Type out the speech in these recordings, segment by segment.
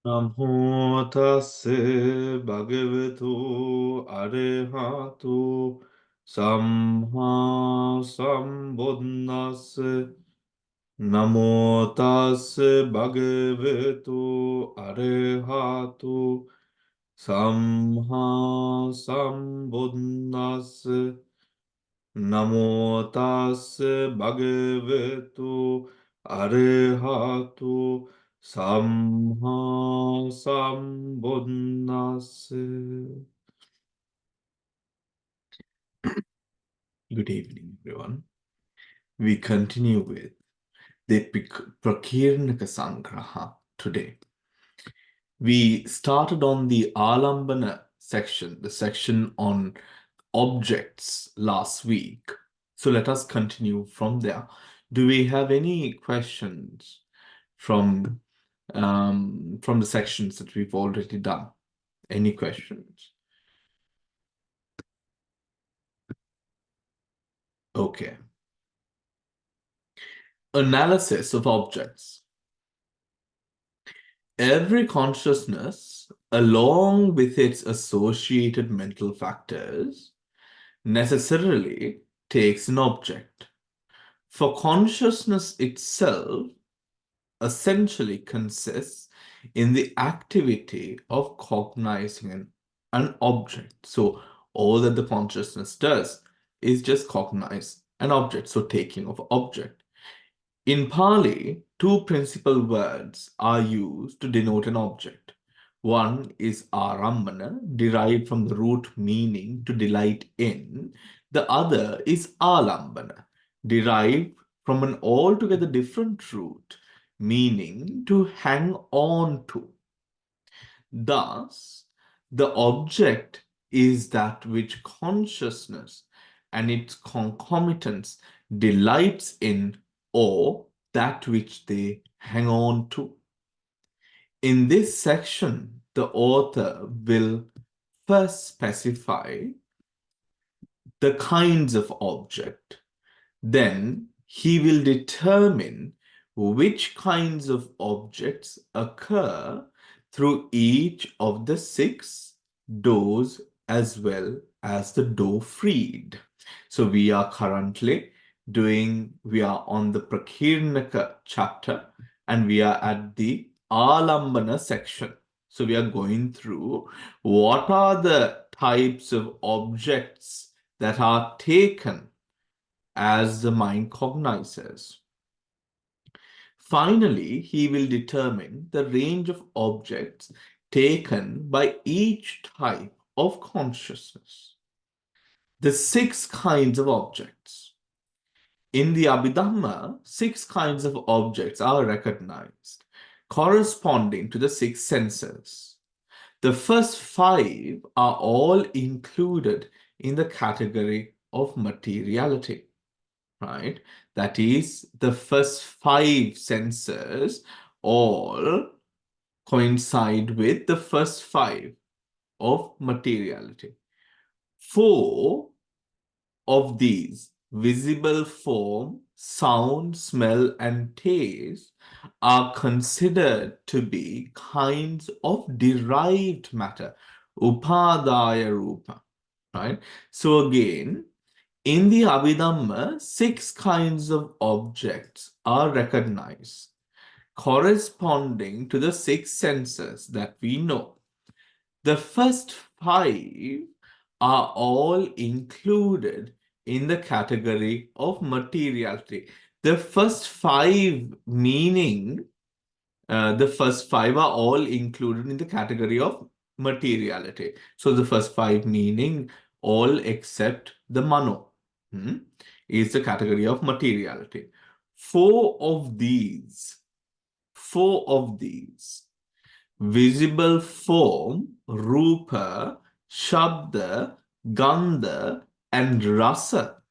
Namo tassa bhagavato arahato samma sambuddhassa. Namo tassa bhagavato arahato samma sambuddhassa. Namo tassa bhagavato arahato samma sambuddhassa. Good evening, everyone. We continue with the Prakirnaka Sangaha today. We started on the Alambana section, the section on objects last week. So let us continue from there. Do we have any questions from the sections that we've already done? Any questions? Okay. Analysis of objects. Every consciousness, along with its associated mental factors, necessarily takes an object. For consciousness itself essentially consists in the activity of cognizing an object. So all that the consciousness does is just cognize an object, so taking of object. In Pali, two principal words are used to denote an object. One is Arammana, derived from the root meaning to delight in. The other is Alambana, derived from an altogether different root meaning to hang on to. Thus, the object is that which consciousness and its concomitants delights in, or that which they hang on to. In this section, the author will first specify the kinds of object. Then he will determine which kinds of objects occur through each of the 6 doors as well as the door freed. So we are on the Prakirnaka chapter and we are at the Alambana section. So we are going through what are the types of objects that are taken as the mind cognizes. Finally, he will determine the range of objects taken by each type of consciousness. The 6 kinds of objects. In the Abhidhamma, 6 kinds of objects are recognized, corresponding to the 6 senses. The first 5 are all included in the category of materiality. Right? That is, the first 5 senses all coincide with the first 5 of materiality. 4 of these, visible form, sound, smell, and taste, are considered to be kinds of derived matter, upadaya rupa. Right? So again, in the Abhidhamma, 6 kinds of objects are recognized, corresponding to the 6 senses that we know. The first 5 are all included in the category of materiality. The first 5 meaning, the first 5 are all included in the category of materiality. So the first 5 meaning all except the mano. Is the category of materiality. Four of these, visible form, rupa, shabda, gandha, and rasa,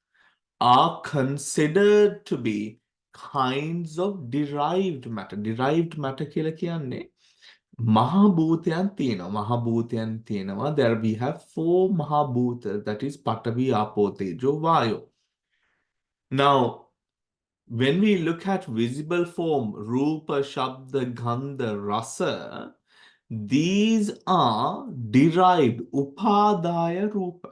are considered to be kinds of derived matter. Derived matter කියලා කියන්නේ Mahabhutayan තියෙනවා. There we have 4 Mahabhutas, that is Patavi, Apo, Tejo, Vayu. Now, when we look at visible form, Rupa, Shabda, Gandha, Rasa, These are derived upadaya rupa.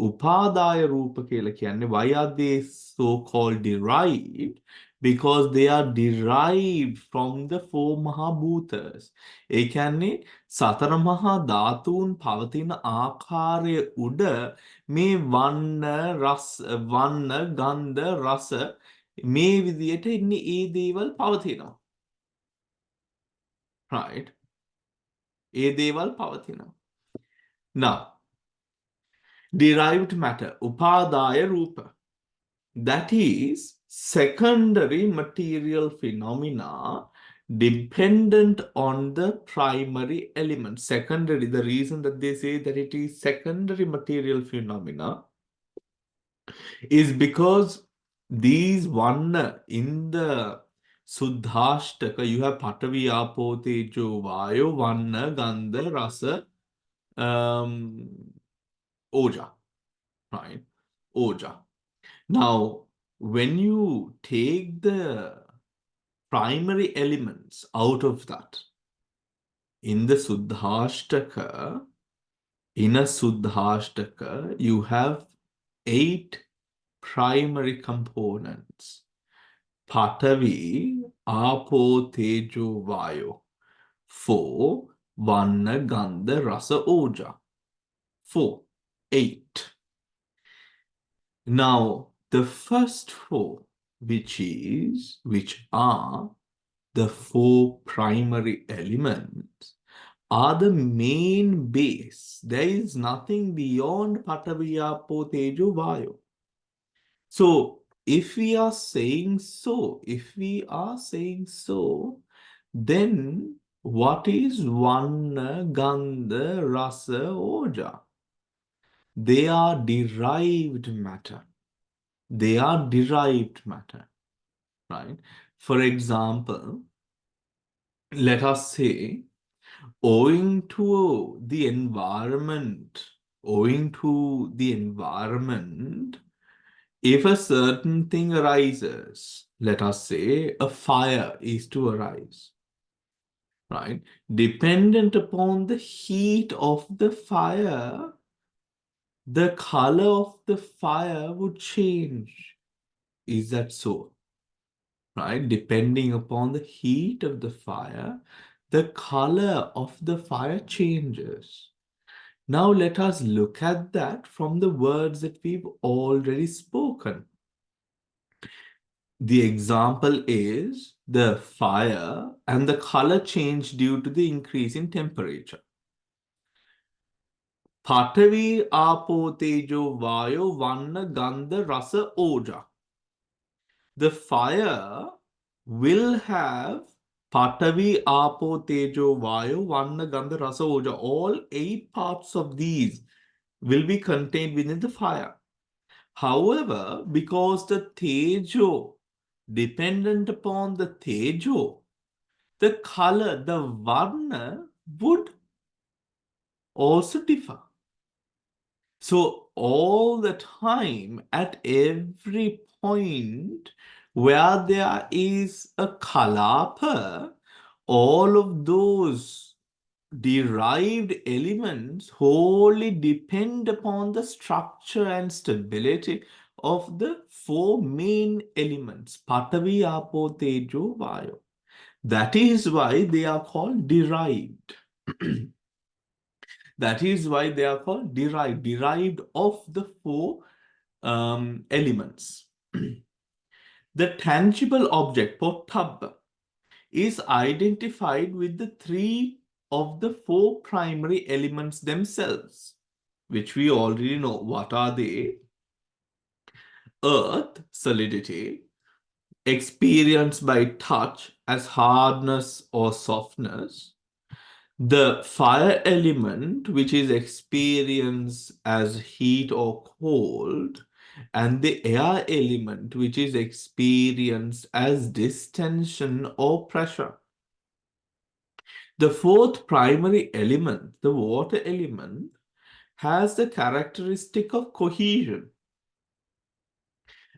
Upadaya rupa කියලා කියන්නේ why are they so called derived? Because they are derived from the four mahabhutas. ඒ කියන්නේ සතර මහා ධාතුන් පවතින ආකාරය උඩ මේ වන්න ගන්ධ රස මේ විදියට ඉන්නේ ඒ දේවල් පවතිනවා. Right? ඒ දේවල් පවතිනවා. Now, derived matter, upadaya rupa, that is secondary material phenomena dependent on the primary element. Secondary, the reason that they say that it is secondary material phenomena is because these one in the Suddhashtaka, you have Patavi, Apo, Tejo, Vayo, Vanna, Gandha, Rasa, Oja, right? Oja. Now, when you take the primary elements out of that, in the Suddhashtaka, in a Suddhashtaka, you have 8 primary components. Patavi, Apo, Tejo, Vayo. 4, Vanna, Gandha, Rasa, Oja. 4, 8. Now, the first 4, which are the 4 primary elements, are the main base. There is nothing beyond Patavi, Apo, Tejo, Vayo. So, if we are saying so, then what is Vanna, Gandha, Rasa, Oja? They are derived matter. They are derived matter, right? For example, let us say, owing to the environment, if a certain thing arises, let us say a fire is to arise, right? Dependent upon the heat of the fire, the color of the fire would change. Is that so? Right? Depending upon the heat of the fire, the color of the fire changes. Now let us look at that from the words that we've already spoken. The example is the fire and the color change due to the increase in temperature. Patavi, Apo, Tejo, Vayo, Vanna, Gandha, Rasa, Oja. The fire will have Patavi, Apo, Tejo, Vayo, Vanna, Gandha, Rasa, Oja. All 8 parts of these will be contained within the fire. However, because the Tejo, dependent upon the Tejo, the color, the Varna would also differ. So all the time, at every point where there is a kalapa, all of those derived elements wholly depend upon the structure and stability of the 4 main elements, Patavi, Apo, Tejo, Vayo. That is why they are called derived. That is why they are called derived of the 4 elements. The tangible object, Pottabba, is identified with the 3 of the 4 primary elements themselves, which we already know. What are they? Earth, solidity, experienced by touch as hardness or softness. The fire element, which is experienced as heat or cold, and the air element, which is experienced as distension or pressure. The 4th primary element, the water element, has the characteristic of cohesion.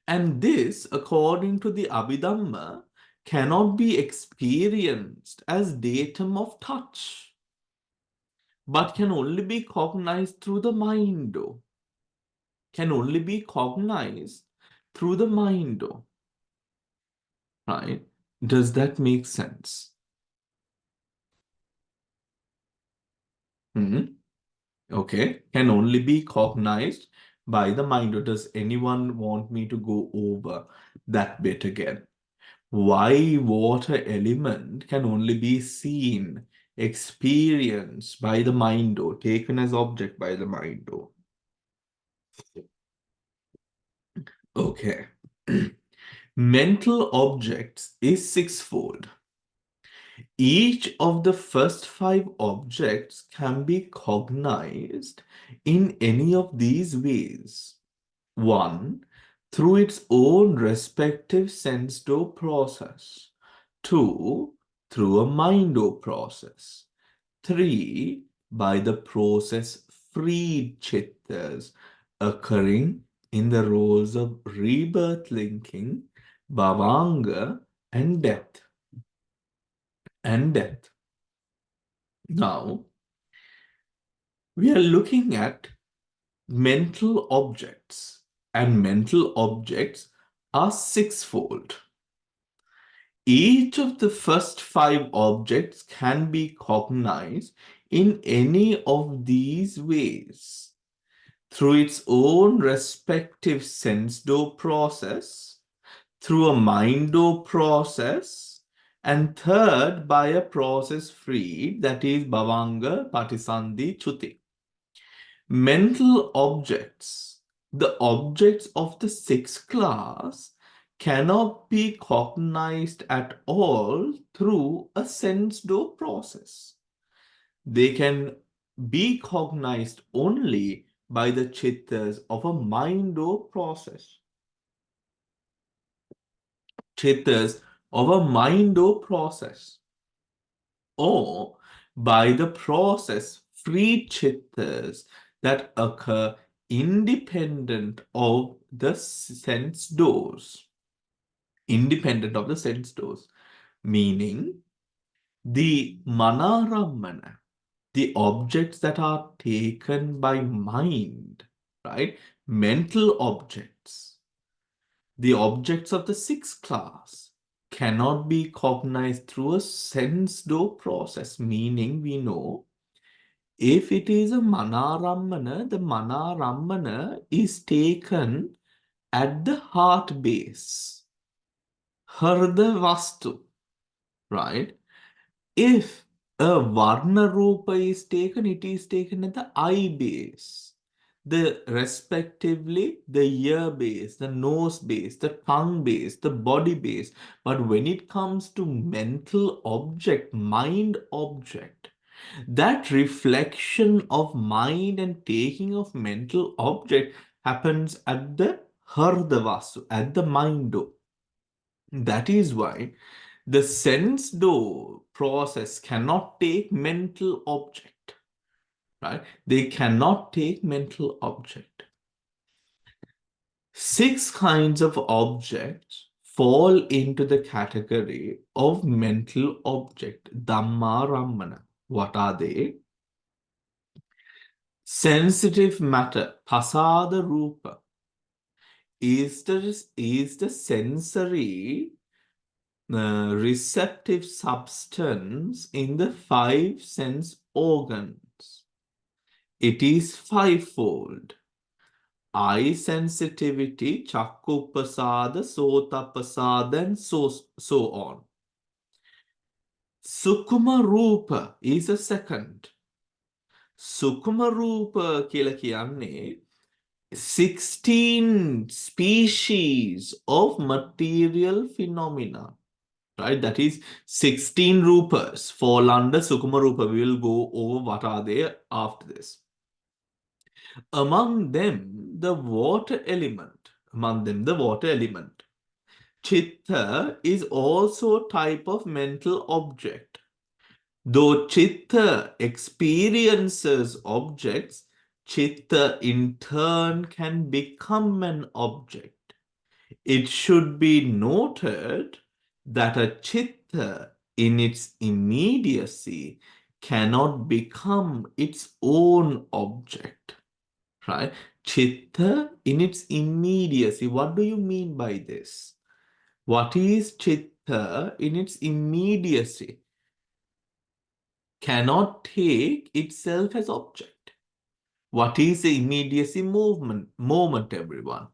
And this, according to the Abhidhamma, cannot be experienced as datum of touch. but can only be cognized through the mind. Can only be cognized through the mind. Right? Does that make sense? Hmm? Okay. Can only be cognized by the mind. Or does anyone want me to go over that bit again? Why water element can only be seen, experienced by the mind, or taken as object by the mind. Okay. Mental objects is sixfold. Each of the first five objects can be cognized in any of these ways. One, through its own respective sense-door process. Two, through a mind-door process. Three, by the process freed chittas occurring in the roles of rebirth linking, bhavanga, and death. Now, we are looking at mental objects, and mental objects are sixfold. Each of the first five objects can be cognized in any of these ways through its own respective sense-door process, through a mind-door process, and third, by a process freed, that is Bhavanga, Patisandhi, Chuti. Mental objects, the objects of the sixth class, cannot be cognized at all through a sense-door process. They can be cognized only by the chittas of a mind-door process. Chittas of a mind-door process, or by the process free chittas that occur independent of the sense doors. Independent of the sense doors, meaning the manarammana, the objects that are taken by mind, right? Mental objects, the objects of the sixth class cannot be cognized through a sense door process, meaning we know if it is a manarammana, the manarammana is taken at the heart base, Harda Vastu, right? If a Varna Rupa is taken, it is taken at the eye base, the respectively the ear base, the nose base, the tongue base, the body base. But when it comes to mental object, mind object, that reflection of mind and taking of mental object happens at the Hardavasu, at the mind. That is why the sense door process cannot take mental object, right? They cannot take mental object. Six kinds of objects fall into the category of mental object, Dhamma Rammana. What are they? Sensitive matter, Pasada Rupa, is the sensory receptive substance in the five sense organs. It is fivefold. Eye sensitivity, Chakkupasada, Sotapasada, and so on. Sukuma Rupa is a second. Sukuma Rupa කියලා කියන්නේ 16 species of material phenomena. Right? That is 16 rupas fall under Sukuma Rupa. We will go over what are they after this. Among them, the water element. Among them, the water element. Chitta is also a type of mental object. Though Chitta experiences objects, Chitta in turn can become an object. It should be noted that a Chitta in its immediacy cannot become its own object, right? Chitta in its immediacy. What do you mean by this? What is chitta in its immediacy? Cannot take itself as object. What is the immediacy moment, everyone?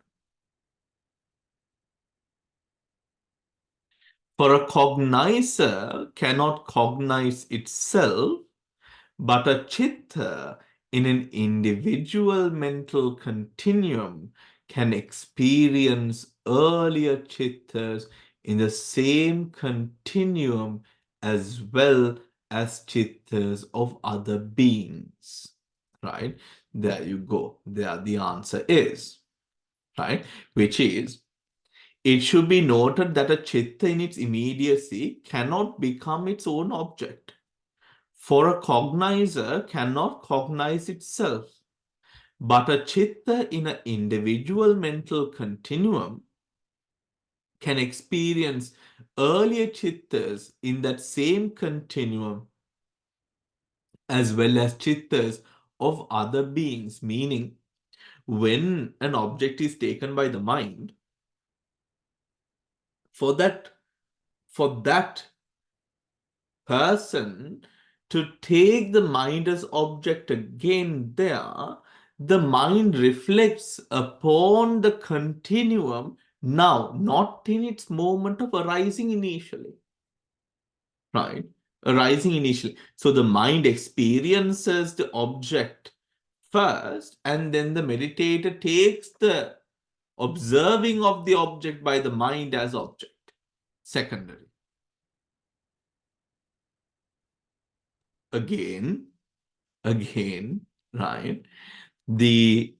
For a cognizer cannot cognize itself, but a chitta in an individual mental continuum can experience earlier chittas in the same continuum as well as chittas of other beings. Right? There you go. There the answer is. Right? Which is, it should be noted that a chitta in its immediacy cannot become its own object. For a cognizer cannot cognize itself, but a chitta in an individual mental continuum can experience earlier chittas in that same continuum as well as chittas of other beings, meaning when an object is taken by the mind, for that person to take the mind as object again there, the mind reflects upon the continuum now, not in its moment of arising initially, right? Arising initially. So the mind experiences the object first, and then the meditator takes the observing of the object by the mind as object, secondary. Again, right? The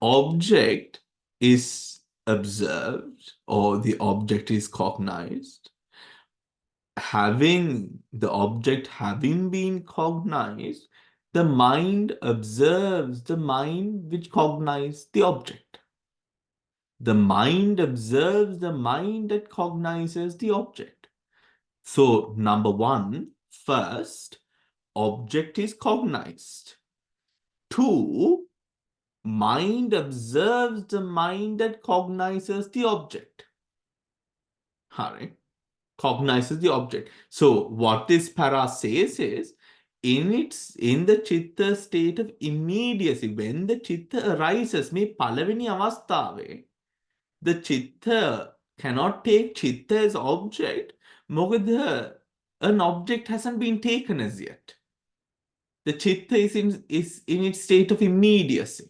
object is observed or the object is cognized. Having the object having been cognized, the mind observes the mind which cognized the object. The mind observes the mind that cognizes the object. So, number one, first, object is cognized. Two, mind observes the mind that cognizes the object. Alright, cognizes the object. So what this para says is, in the chitta state of immediacy, when the chitta arises, මේ පළවෙනි අවස්ථාවේ, the chitta cannot take chitta as object, මොකද an object hasn't been taken as yet. The chitta is in its state of immediacy.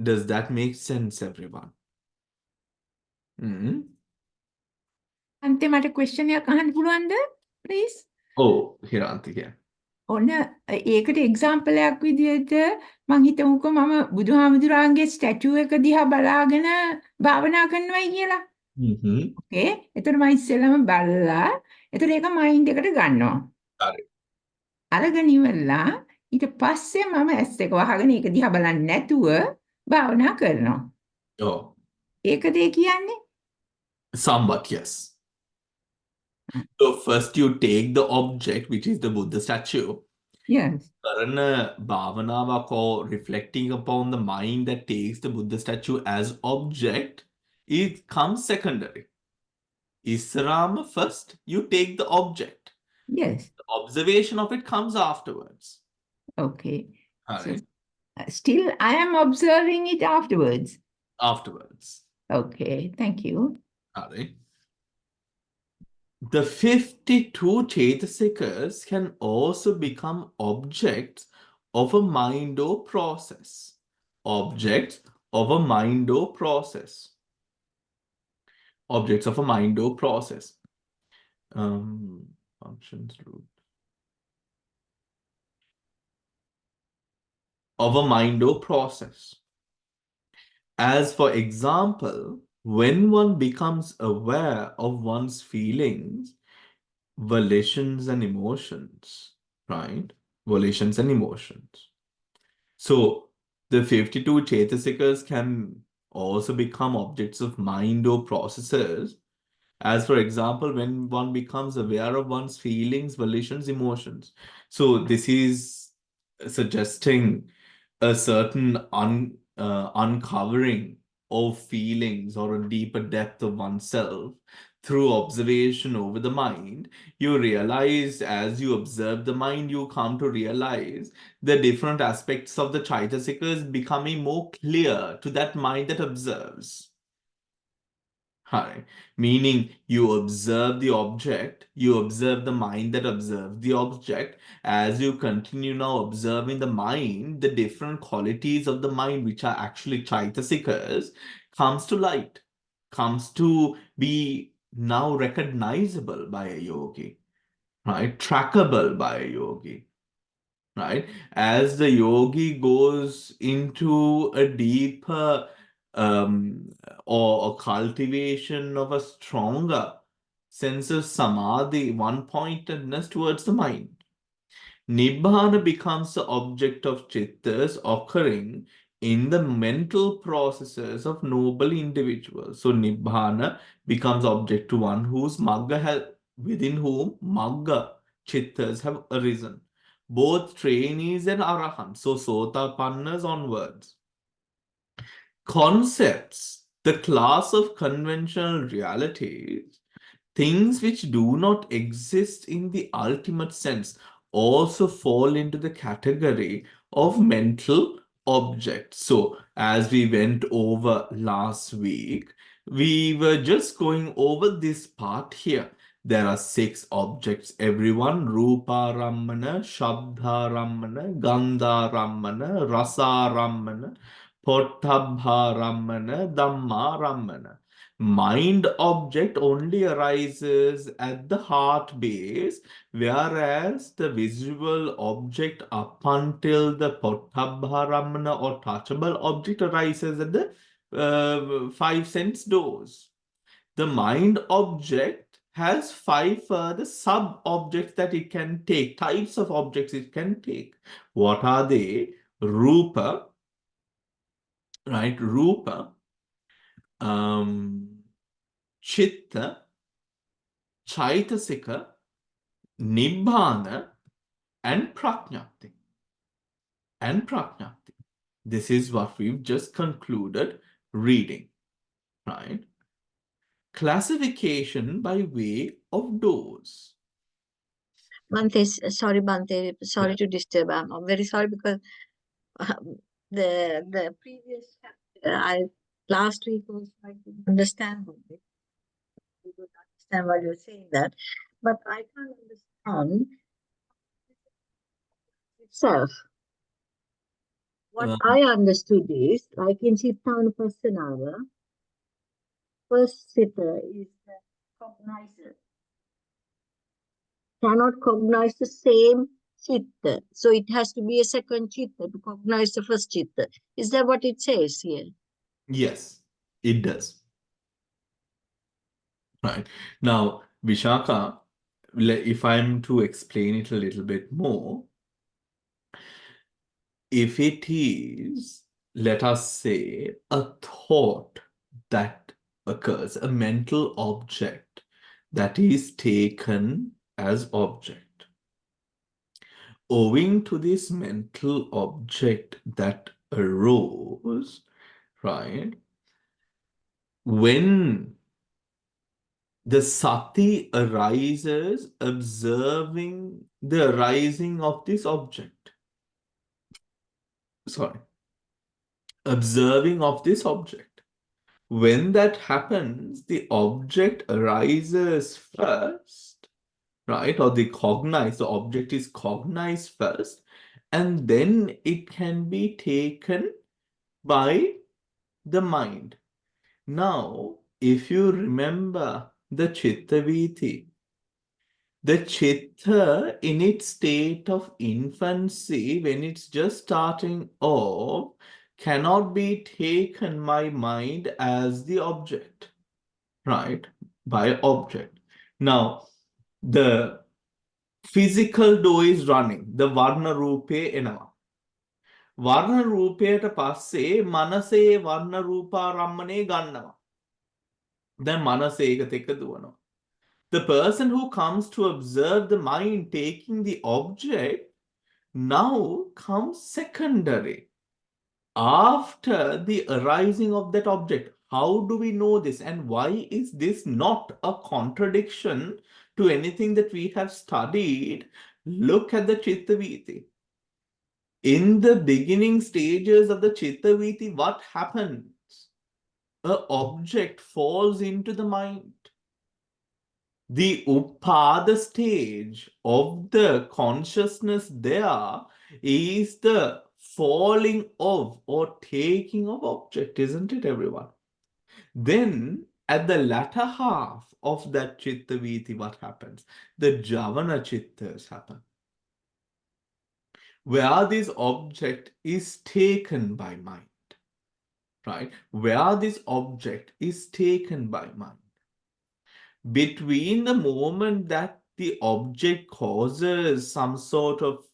Does that make sense, everyone? Mm? අන්තිම මට question එකක් අහන්න පුළුවන්ද please? Oh, Hiranti, yeah. ඔන්න ඒකට example එකක් විදිහට මං හිතමුකෝ මම බුදුහාමුදුරන්ගේ ස්ටැචු එක දිහා බලාගෙන භාවනා කරනවායි කියලා. Mm-hmm. ඕකේ. එතකොට මම ඉස්සෙල්ලාම බලලා එතකොට ඒක මයින්ඩ් එකට ගන්නවා. Got it. අරගෙන ඉවරලා ඊට පස්සේ මම ඇස් එක වහගෙන ඒක දිහා බලන්නේ නැතුව භාවනා කරනවා. Oh, ඒකද ඒ කියන්නේ? somewhat, yes. So first you take the object, which is the Buddha statue. Yes. කරන භාවනාවක් or reflecting upon the mind that takes the Buddha statue as object, it comes secondary. Isram first, you take the object. Yes. The observation of it comes afterwards. Okay. All So right. still I am observing it afterwards. Afterwards. Okay, thank you. All right. The 52 Chetasikas can also become objects of a mind or process. Objects of a mind or process. Objects of a mind or process. Functions root. Of a mind or process. As for example, when one becomes aware of one's feelings, volitions and emotions, right? Volitions and emotions. So the 52 Chetasikas can also become objects of mind or processes As for example, when one becomes aware of one's feelings, volitions, emotions. So this is suggesting a certain uncovering of feelings or a deeper depth of oneself through observation over the mind. You realize, as you observe the mind, you come to realize the different aspects of the Chaitasikas becoming more clear to that mind that observes. Hi, meaning you observe the object, you observe the mind that observes the object. As you continue now observing the mind, the different qualities of the mind, which are actually chaitasikas, comes to light, comes to be now recognizable by a yogi, right? Trackable by a yogi, right? As the yogi goes into a deeper um, or a cultivation of a stronger sense of samadhi, one-pointedness towards the mind. Nibbana becomes the object of chittas occurring in the mental processes of noble individuals. So Nibbana becomes object to one whose magga has, within whom magga chittas have arisen. Both trainees and arahants, so sotapannas onwards. Concepts, the class of conventional realities, things which do not exist in the ultimate sense, also fall into the category of mental objects. So, as we went over last week, we were just going over this part here. There are 6 objects, everyone: Rupa Rammana, Shabdha Rammana, Gandha Rammana, Rasa Rammana, Pottabha Rammana, Dhamma Rammana. Mind object only arises at the heart base, whereas the visual object up until the Pottabharamana or touchable object arises at the 5 sense doors. The mind object has 5 further sub-objects that it can take, types of objects it can take. What are they? Rupa, right? Rupa, Chitta, Chaitasika, Nibbana, and Prajnapti. And Prajnapti. This is what we've just concluded reading, right? Classification by way of doors. Bante, sorry, Bante, sorry Yeah. to disturb. I'm very sorry because the previous chapter, I last week also I couldn't understand it. I don't understand why you're saying that, but I can't understand itself. What I understood is, like in Chittanupassana, first sitter is the cognizer. Cannot cognize the same chitta. So it has to be a second chitta to cognize the first chitta. Is that what it says here? Yes, it does. Right. Now, Vishaka, if I'm to explain it a little bit more, if it is, let us say, a thought that occurs, a mental object that is taken as object. Owing to this mental object that arose, right, when the sati arises observing the arising of this object, sorry, observing of this object. When that happens, the object arises first, right? Or the object is cognized first, and then it can be taken by the mind. Now, if you remember the Chittaviti, the chitta in its state of infancy, when it's just starting off, cannot be taken by mind as the object, right? By object. Now, the physical door is running. The varna rupe එනවා. වර්ණ රූපයට පස්සේ මනසේ වර්ණ රූපාරම්මණය ගන්නවා. දැන් මනස ඒකත් එක්ක දුවනවා. The person who comes to observe the mind taking the object now comes secondary after the arising of that object. How do we know this? And why is this not a contradiction to anything that we have studied? Look at the Chittaviti. In the beginning stages of the Chittaviti, what happens? An object falls into the mind. The Upada stage of the consciousness there is the falling of or taking of object, isn't it, everyone? Then at the latter half of that Chitta Viti, what happens? The Javana Chittas happen, where this object is taken by mind, right? Where this object is taken by mind. Between the moment that the object causes some sort of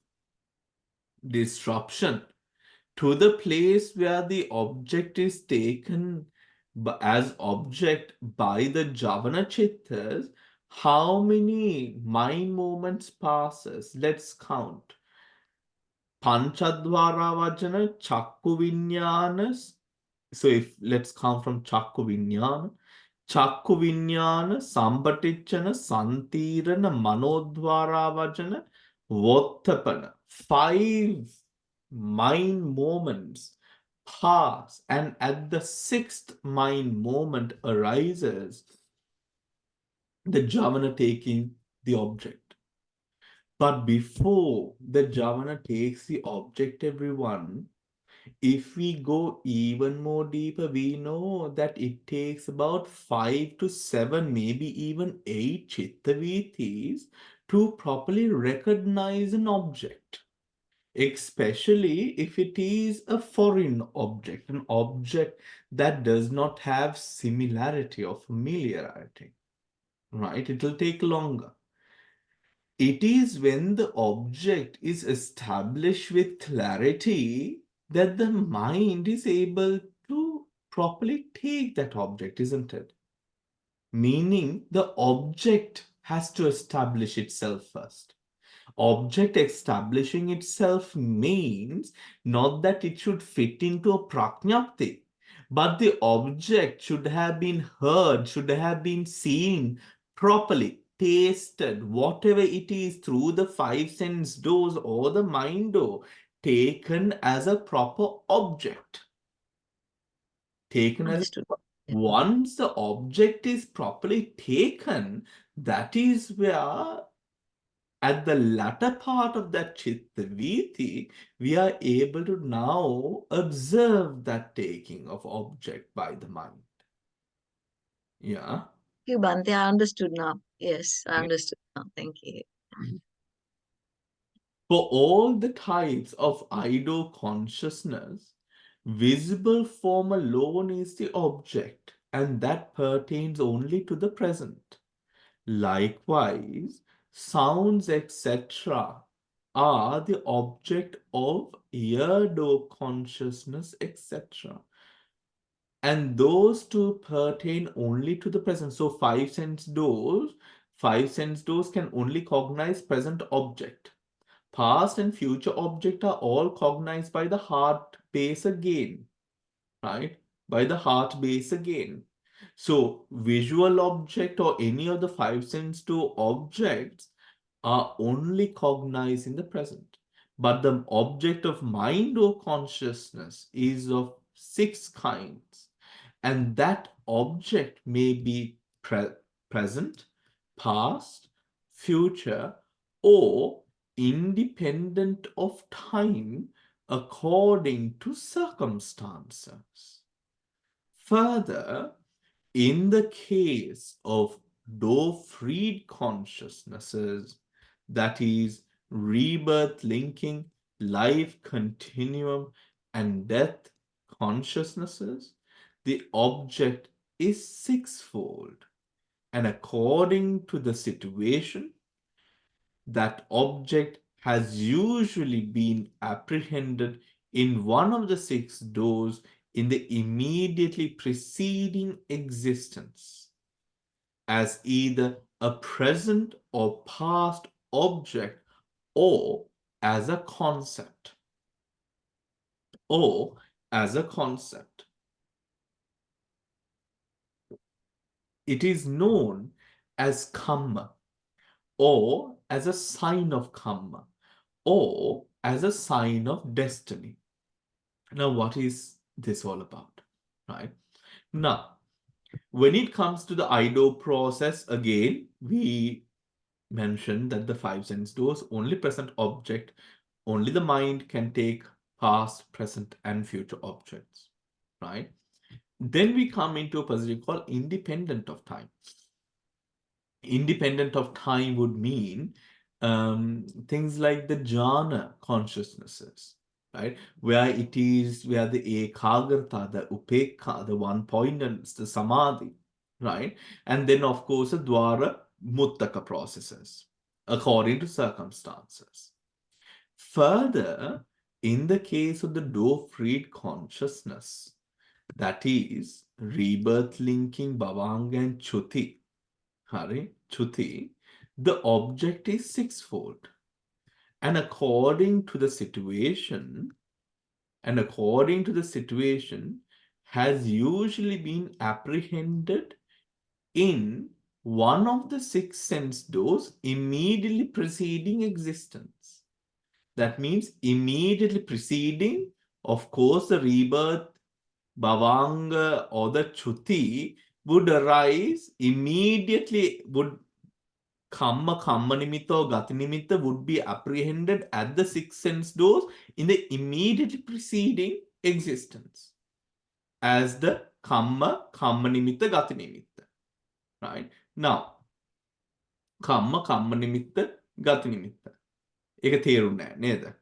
disruption to the place where the object is taken as object by the Javana Chittas, how many mind movements passes? Let's count. Panchadvara Vajana, Chakku Vinyanas. So if let's count from Chakku Vinyana. Chakku Vinyana, Sampatichana, Santirana, Manodvara Vajana, Vottapana. 5 mind moments pass, and at the 6th mind moment arises the Javana taking the object. But before the Javana takes the object, everyone, if we go even more deeper, we know that it takes about 5 to 7, maybe even 8 Chittavitis to properly recognize an object, especially if it is a foreign object, an object that does not have similarity or familiarity, right? It will take longer. It is when the object is established with clarity that the mind is able to properly take that object, isn't it? Meaning the object has to establish itself first. Object establishing itself means not that it should fit into a prajnapti, but the object should have been heard, should have been seen properly, tasted, whatever it is through the 5 sense doors or the mind door, taken as a proper object. Taken as Understood. once the object is properly taken, that is where at the latter part of that Chitta Viti, we are able to now observe that taking of object by the mind. Yeah. Thank you, Bhante. I understood now. Yes, I Yeah. understood now. Thank you. For all the types of Ido consciousness, visible form alone is the object, and that pertains only to the present. Likewise, sounds, etc., are the object of Yado consciousness, etc. And those two pertain only to the present. So 5 sense doors can only cognize present object. Past and future object are all cognized by the heart base again, right? By the heart base again. So visual object or any of the 5 sense door objects are only cognized in the present. But the object of mind or consciousness is of 6 kinds. And that object may be present, past, future, or independent of time according to circumstances. Further, in the case of door-freed consciousnesses, that is, rebirth linking, life continuum, and death consciousnesses, the object is 6-fold. And according to the situation, that object has usually been apprehended in one of the 6 doors in the immediately preceding existence. as either a present or past object or as a concept. Or as a concept. It is known as karma or as a sign of karma or as a sign of destiny. Now, what is this all about? Right? Now, when it comes to the IDO process, again, we mentioned that the five sense doors, only present object, only the mind can take past, present, and future objects. Right? Then we come into a position called independent of time. Independent of time would mean things like the jhana consciousnesses, right? Where it is, where the ekagrata, the upekha, the one pointedness, the samadhi, right? And then, of course, the dwara muttaka processes, according to circumstances. Further, in the case of the door-freed consciousness, that is rebirth linking bhavanga and chuti, chuti, the object is sixfold. And according to the situation, has usually been apprehended in one of the six sense doors immediately preceding existence. That means immediately preceding, of course, the rebirth, bhavanga, or the chuti would arise immediately, would kamma nimitta or gati nimitta would be apprehended at the six sense doors in the immediately preceding existence as the kamma nimitta, gati nimitta. Right? Now, kamma nimitta, gati nimitta. ඒක තේරුන්නේ නැහැ නේද?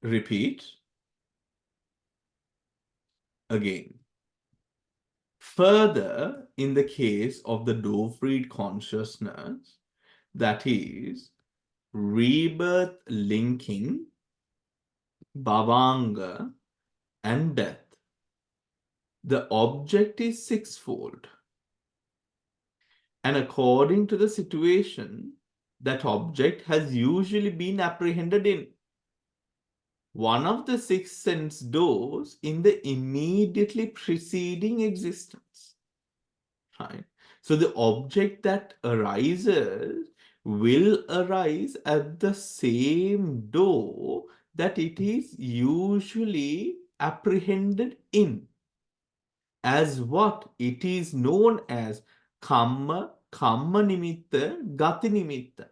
Repeat again. Further, in the case of the door-freed consciousness, that is rebirth linking bhavanga and death, the object is sixfold. And according to the situation, that object has usually been apprehended in one of the six sense doors in the immediately preceding existence. Right? So the object that arises will arise at the same door that it is usually apprehended in. As what? It is known as kamma nimitta, gati nimitta.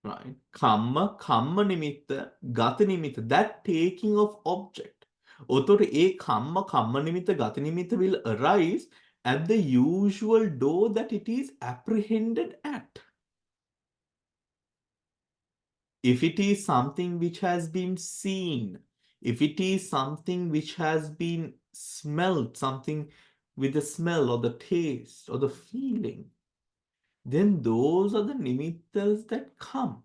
Right? Kamma nimitta, gati nimitta. That taking of object. Otore a kamma nimitta, gati nimitta will arise at the usual door that it is apprehended at. If it is something which has been seen, if it is something which has been smelled, something with the smell or the taste or the feeling, then those are the nimittas that come.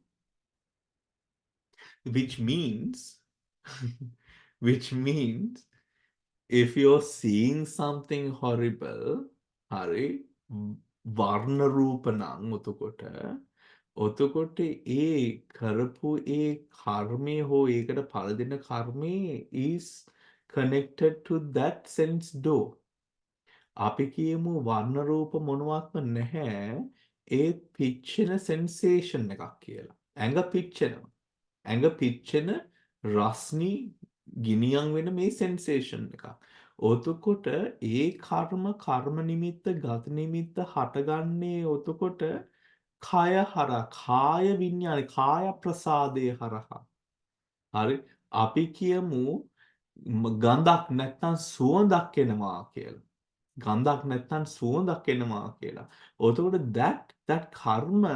Which means, if you're seeing something horrible, Hari, Varna Rupanang Utukota, ඔතකොට ඒ කරපු ඒ කර්මය හෝ ඒකට පල දෙන කර්මය is connected to that sense door. අපි කියමු වර්ණ රූප මොනවත්ම නැහැ ඒත් පිච්චෙන sensation එකක් කියලා. ඇඟ පිච්චෙනවා. ඇඟ පිච්චෙන රස්නි ගිනියම් වෙන මේ sensation එකක්. ඔතකොට ඒ කර්ම නිමිත්ත ගත නිමිත්ත හටගන්නේ ඔතකොට කය හරහා කාය විඤ්ඤාණය කාය ප්‍රසාදය හරහා හරි අපි කියමු ගඳක් නැත්නම් සුවඳක් එනවා කියලා ගඳක් නැත්නම් සුවඳක් එනවා කියලා එතකොට that karma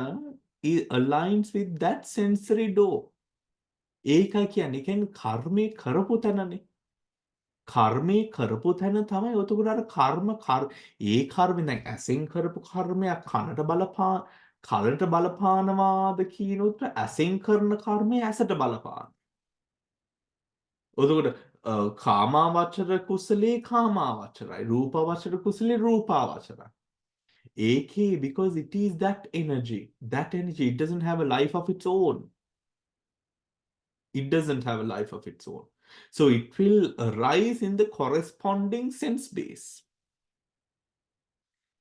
aligns with that sensory door ඒකයි කියන්නේ කර්මේ කරපු තැනනේ කර්මේ කරපු තැන තමයි එතකොට අර කර්ම ඒ කර්මෙන් දැන් ඇසෙන් කරපු කර්මයක් කනට බලපානවාද කියනොත් ඇසෙන් කරන කර්මය ඇසට බලපාන. එතකොට කාමාවචර කුසලේ කාමාවචරයි. රූපාවචර කුසලේ රූපාවචරයි. ඒකේ because it is that energy. That energy, it doesn't have a life of its own. It doesn't have a life of its own. So it will arise in the corresponding sense base.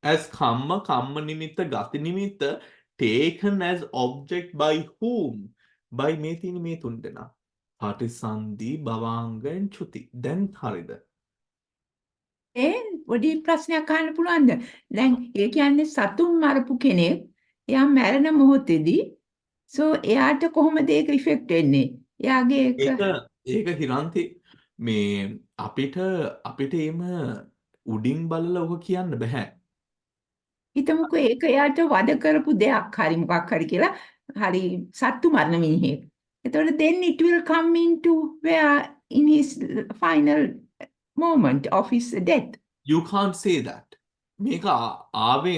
As kamma nimitta, gati nimitta, taken as object by whom? By මේ තියෙන මේ තුන් දෙනා. පටිසන්ධි, භවංග and චුති. දැන් හරිද? පොඩි ප්‍රශ්නයක් අහන්න පුළුවන්ද? දැන් ඒ කියන්නේ සතුන් මරපු කෙනෙක් එයා මැරෙන මොහොතේදී එයාට කොහොමද ඒක ඉෆෙක්ට් වෙන්නේ? එයාගේ ඒක ඒක හිරන්ති මේ අපිට එහෙම උඩින් බලලා ඔක කියන්න බෑ. හිතමුකෝ ඒක එයාට වද කරපු දෙයක් හරි මොකක් හරි කියලා හරි සත්තු මරන මිනිහෙක්. එතකොට then it will come into where in his final moment of his death. You can't say that. මේක ආවේ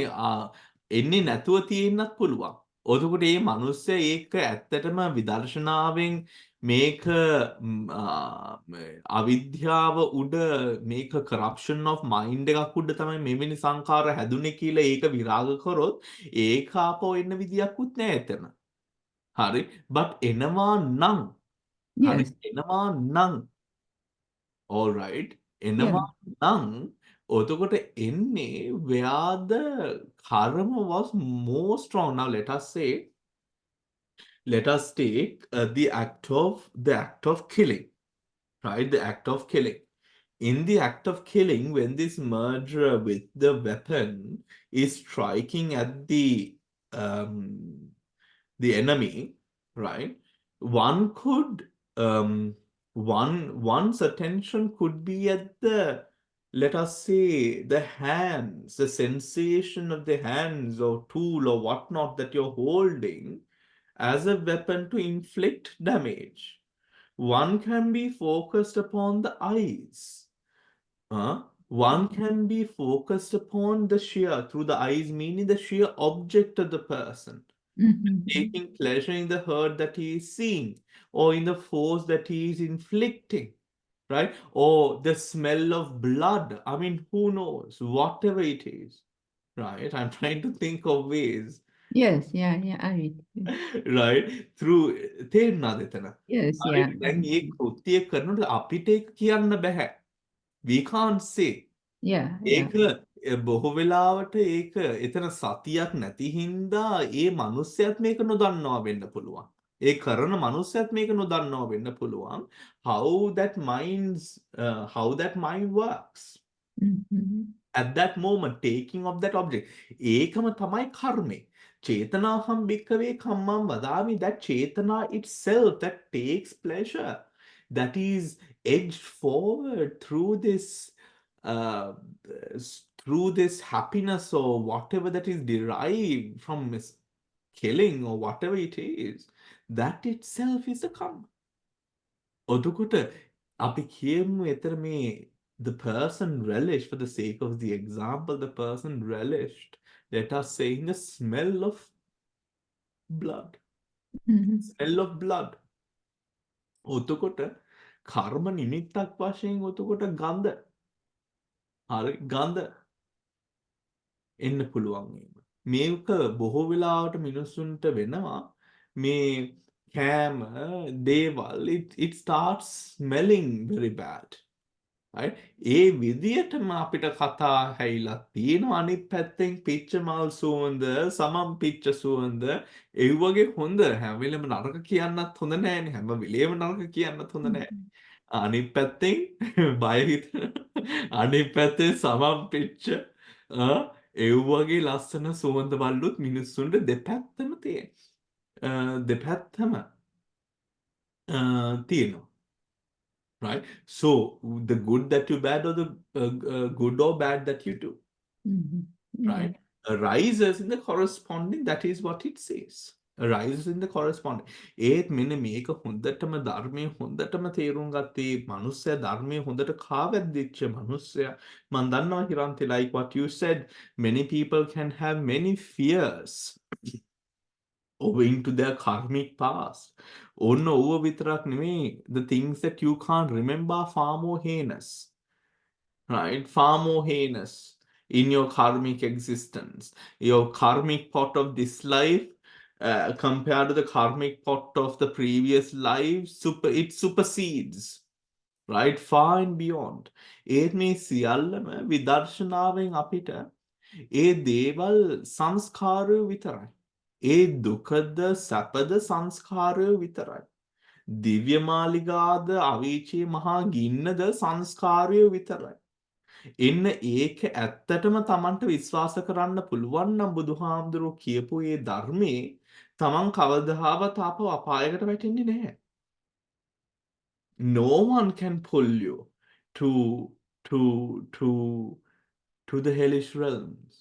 එන්නේ නැතුව තියෙන්නත් පුළුවන්. එතකොට මේ මිනිස්සයා ඒක ඇත්තටම විදර්ශනාවෙන් මේක අවිද්‍යාව උඩ මේක corruption of mind එකක් උඩ තමයි මෙවැනි සංකාර හැදුනේ කියලා ඒක විරාග කරොත් ඒක ආපහු එන්න විදියක්වත් නැහැ එතන. හරි? but එනවා නම් හරි Yes. එනවා නම් all right එනවා නම් එතකොට එන්නේ where the karma was more strong. Now let us take the act of killing, right? The act of killing. In the act of killing, when this murderer with the weapon is striking at the enemy, right? One could one's attention could be at the, let us say, the hands, the sensation of the hands or tool or whatnot that you're holding as a weapon to inflict damage. One can be focused upon the eyes. One can be focused upon the sheer, through the eyes, meaning the sheer object of the person. Taking pleasure in the hurt that he is seeing, or in the force that he is inflicting, right? Or the smell of blood. I mean, who knows? Whatever it is, right? I'm trying to think of ways, Yes, yeah, I mean. right? Through තේරුණාද එතන? Yes, හරි, yeah. දැන් මේ කෘත්‍ය කරනකොට අපිට ඒක කියන්න බෑ. We can't say. Yeah. ඒක බොහෝ වෙලාවට ඒක එතන සතියක් නැති හින්දා ඒ මනුස්සයත් මේක නොදන්නවා වෙන්න පුළුවන්. ඒ කරන මනුස්සයත් මේක නොදන්නවා වෙන්න පුළුවන්. How that mind works. At that moment, taking of that object. ඒකම තමයි කර්මය. චේතනාහම් භික්ඛවේ කම්මං වදාමි. That chetana itself that takes pleasure, that is edged forward through this happiness or whatever that is derived from killing or whatever it is, that itself is the karma. එතකොට අපි කියමු එතන මේ the person relished, for the sake of the example, the person relished, let us say, in the smell of blood. Smell of blood. එතකොට කර්ම නිමිත්තක් වශයෙන් එතකොට ගඳ. හරි, ගඳ එන්න පුළුවන් වීම. මේක බොහෝ වෙලාවට මිනිස්සුන්ට වෙනවා මේ කෑම දේවල් it starts smelling very bad. right? ඒ විදියටම අපිට කතා හැයිලා තියෙනවා. අනිත් පැත්තෙන් පිච්ච මල් සුවඳ, සමම් පිච්ච සුවඳ, ඒ වගේ හොඳ හැම වෙලෙම නරක කියන්නත් හොඳ නෑනේ. හැම වෙලේම නරක කියන්නත් හොඳ නෑ. අනිත් පැත්තෙන් බය හිතෙන අනිත් පැත්තෙන් සමම් පිච්ච ඒ වගේ ලස්සන සුවඳ වල්ලුත් මිනිස්සුන්ට දෙපැත්තම දෙපැත්තම තියෙනවා. Right? So the good that you bad or the good or bad that you do, right? Arises in the corresponding, that is what it says. Arises in the corresponding. ඒත් මෙන්න මේක හොඳටම ධර්මයේ හොඳටම තේරුම් ගත්තේ මනුස්සයා ධර්මයේ හොඳට කාවැද්දිච්ච මනුස්සයා. මම දන්නවා හිරන්ති, like what you said, many people can have many fears. owing to their karmic past. ඔන්න ඕව විතරක් නෙමේ, the things that you can't remember are far more heinous. Right? Far more heinous in your karmic existence. Your karmic pot of this life, compared to the karmic pot of the previous life, it supersedes. Right? Far and beyond. ඒත් මේ සියල්ලම විදර්ශනාවෙන් අපිට ඒ දේවල් සංස්කාරය විතරයි. ඒ දුකද සැපද සංස්කාරය විතරයි. දිව්‍ය මාලිගාද අවීචී මහා ගින්නද සංස්කාරය විතරයි. එන්න ඒක ඇත්තටම තමන්ට විශ්වාස කරන්න පුළුවන් නම් බුදුහාමුදුරුවෝ කියපු ඒ ධර්මයේ තමන් කවදාවත් ආපහු අපායකට වැටෙන්නේ නැහැ. No one can pull you to to to to the hellish realms.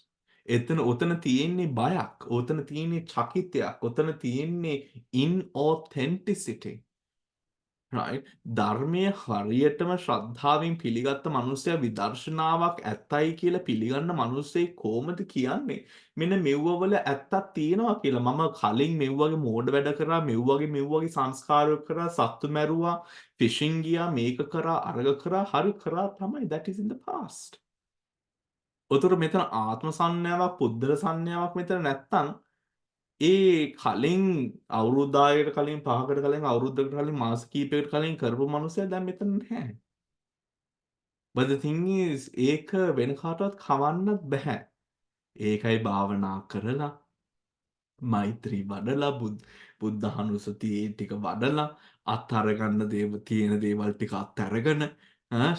ඔතන තියෙන්නේ බයක්, ඔතන තියෙන්නේ චකිතයක්, ඔතන තියෙන්නේ inauthenticity. Right? ධර්මය හරියටම ශ්‍රද්ධාවෙන් පිළිගත්ත මනුස්සයා විදර්ශනාවක් ඇත්තයි කියලා පිළිගන්න මනුස්සයෙක් කොහොමද කියන්නේ? මෙන්න මෙව්වවල ඇත්තක් තියෙනවා කියලා. මම කලින් මෙව්වගේ මෝඩ වැඩ කරා, මෙව්වගේ සංස්කාර කරා, සත්තු මැරුවා, ෆිෂින් ගියා, මේක කරා, අරග කරා, හරි කරා තමයි. That is in the past. උතර මෙතන ආත්ම සංඥාවක්, පුද්දල සංඥාවක් මෙතන නැත්තම් ඒ කලින් අවුරුද්දායකට කලින් 5කට කලින් අවුරුද්දකට කලින් මාස කීපයකට කලින් කරපු මනුස්සයා දැන් මෙතන නැහැ. But the thing is ඒක වෙන කාටවත් කවන්නත් බෑ. ඒකයි භාවනා කරලා මෛත්‍රී වඩලා බුද්ධානුස්සතිය ටික වඩලා අත්අරගන්න තියෙන දේවල් ටික අත්අරගෙන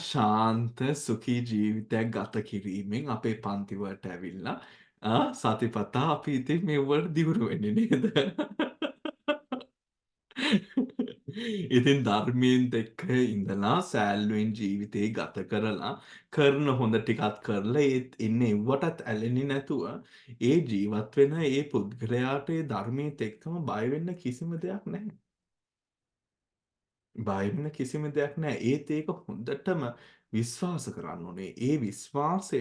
ශාන්ත සුඛී ජීවිතයක් ගත කිරීමෙන් අපේ පන්ති වලට ඇවිල්ලා සතිපතා අපි ඉතින් මේවට දියුණු වෙන්නේ නේද? ඉතින් ධර්මයෙන් එක්ක ඉඳලා සෑල්ලුවෙන් ජීවිතේ ගත කරලා කරන හොඳ ටිකක් කරලා ඒත් එන්නේ එව්වටත් ඇලෙන්නේ නැතුව ඒ ජීවත් වෙන ඒ පුද්ගලයාට ඒ ධර්මයට එක්කම බය වෙන්න කිසිම දෙයක් නැහැ. බය වෙන්න කිසිම දෙයක් නැහැ. ඒත් ඒක හොඳටම විශ්වාස කරන්න ඕනේ. ඒ විශ්වාසය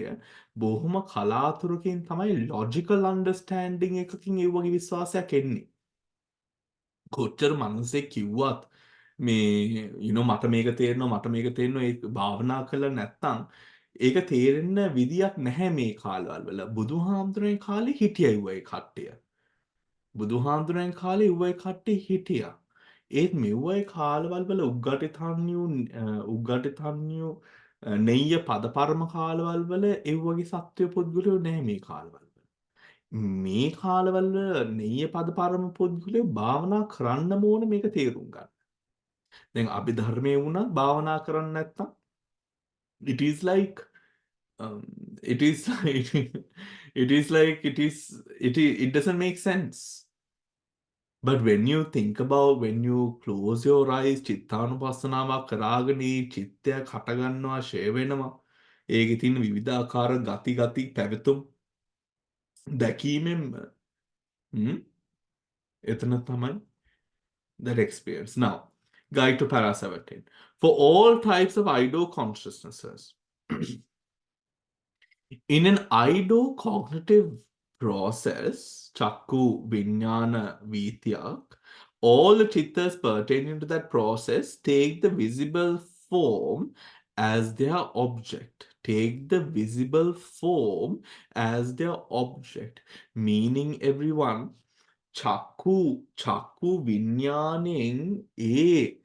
බොහොම කලාතුරකින් තමයි logical understanding එකකින් ඒ වගේ විශ්වාසයක් එන්නේ. කොච්චර මනුස්සෙක් කිව්වත් මේ මට මේක තේරෙනවා ඒ භාවනා කළා නැත්තම් ඒක තේරෙන්න විදියක් නැහැ මේ කාලවල වල. බුදුහාමුදුරන් කාලේ හිටියයි ඔය කට්ටිය. බුදුහාමුදුරන් කාලේ ඔය කට්ටිය හිටියා. ඒත් මෙව්වයි කාලවල වල උග්ගටිතන්‍යු නෙయ్య පදපරම කාලවල වල ඒ වගේ සත්‍ය පුද්ගලයෝ නැහැ මේ කාලවල. මේ කාලවල නෙయ్య පදපරම පුද්ගලයෝ භාවනා කරන්න ඕන මේක තේරුම් ගන්න. දැන් අභිධර්මයේ වුණත් භාවනා කරන්න නැත්තම් it is like it is like it doesn't make sense. But when you think about, when you close your eyes, චිත්තානුපස්සනාවක් කරාගෙන චිත්තයක් හටගන්නවා, ෂේ වෙනවා. ඒකේ තියෙන විවිධාකාර ගති පැවතුම් දැකීමෙන් එතන තමයි that experience. Now, guide to para 17. For all types of idol consciousnesses, in an idol cognitive process, chakku vinyana vityak, all the chittas pertaining to that process take the visible form as their object. Take the visible form as their object. Meaning, everyone, චක්කු විඤ්ඤාණයෙන් ඒ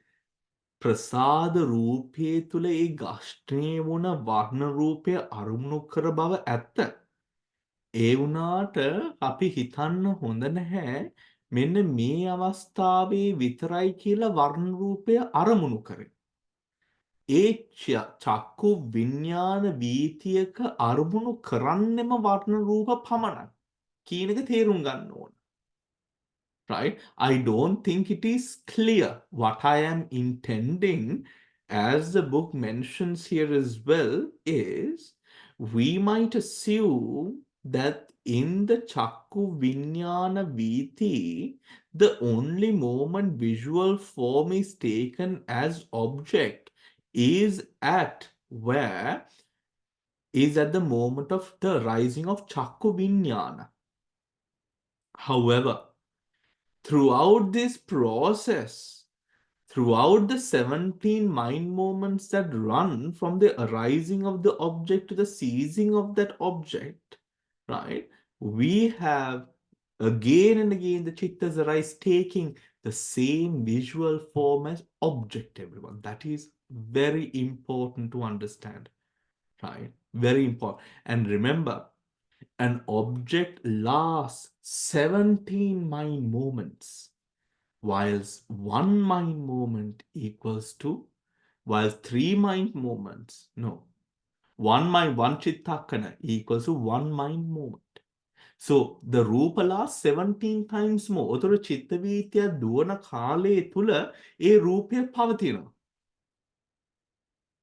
ප්‍රසාද රූපයේ තුල ඒ ගස්ඨේ වුණ වර්ණ රූපය අරුමුණු කර බව ඇත්ත. ඒ වුණාට අපි හිතන්න හොඳ නැහැ මෙන්න මේ අවස්ථාවේ විතරයි කියලා වර්ණ රූපය අරමුණු කරේ. ඒ චක්කු විඤ්ඤාණ වීතියක අරමුණු කරන්නෙම වර්ණ රූප පමණයි කියන එක තේරුම් ගන්න ඕන. Right? I don't think it is clear what I am intending, as the book mentions here as well, is we might assume that in the Chakku Vinyana Viti, the only moment visual form is taken as object is at the moment of the rising of Chakku Vinyana. However, throughout this process, throughout the 17 mind moments that run from the arising of the object to the ceasing of that object, right? We have again and again the chittas arise taking the same visual form as object, everyone. That is very important to understand, right? Very important. And remember, an object lasts 17 mind moments, whilst one mind moment equals to, whilst three mind moments, no, one chittakana equals to one mind moment. So the Rupa lasts 17 times more. ඔතකොට චිත්ත වීතිය දුවන කාලය තුල ඒ රූපය පවතිනවා.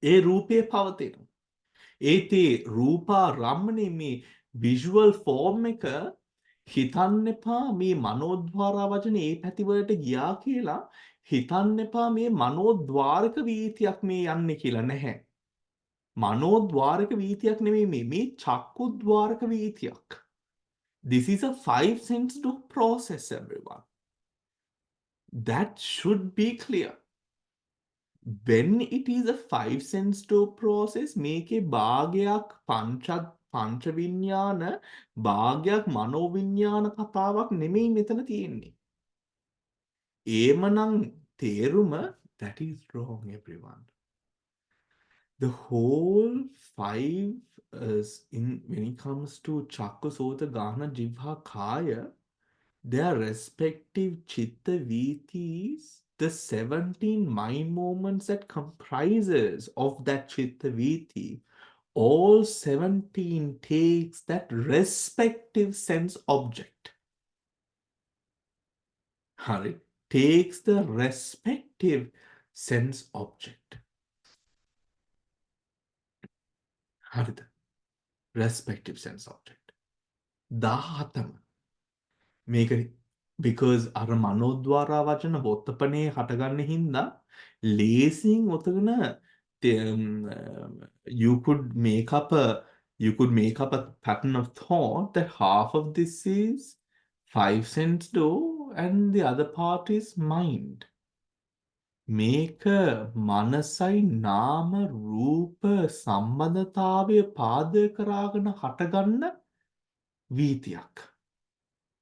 ඒ රූපය පවතිනවා. ඒතේ රූපාරම්මනේ මේ visual form එක හිතන්න එපා මේ මනෝද්වාර වචන ඒ පැතිවලට ගියා කියලා හිතන්න එපා මේ මනෝද්වාරක වීතියක් මේ යන්නේ කියලා නැහැ. මනෝද්වාරක වීතියක් නෙමෙයි මේ චක්කුද්වාරක වීතියක්. This is a five sense door process, everyone. That should be clear. When it is a five sense door process, මේකේ භාගයක් පංච විඥාන භාගයක් මනෝවිඥාන කතාවක් නෙමෙයි මෙතන තියෙන්නේ. ඒමනම් තේරුම that is wrong, everyone. The whole five when it comes to Chakka, Sota, Gana, Jivha, Kaya, their respective chitta vitis, the 17 mind moments that comprises of that chitta viti, all 17 takes that respective sense object. Hari, takes the respective sense object. Harida, respective sense object. Dahatama. මේක because අර මනෝද්වාරා වචන වොත්තපනේ හටගන්න හින්දා ලේසියෙන් ඔතන you could make up a pattern of thought that half of this is five sense door and the other part is mind. මේක මනසයි නාම රූප සම්බන්ධතාවය පාදක කරගෙන හටගන්න වීතියක්.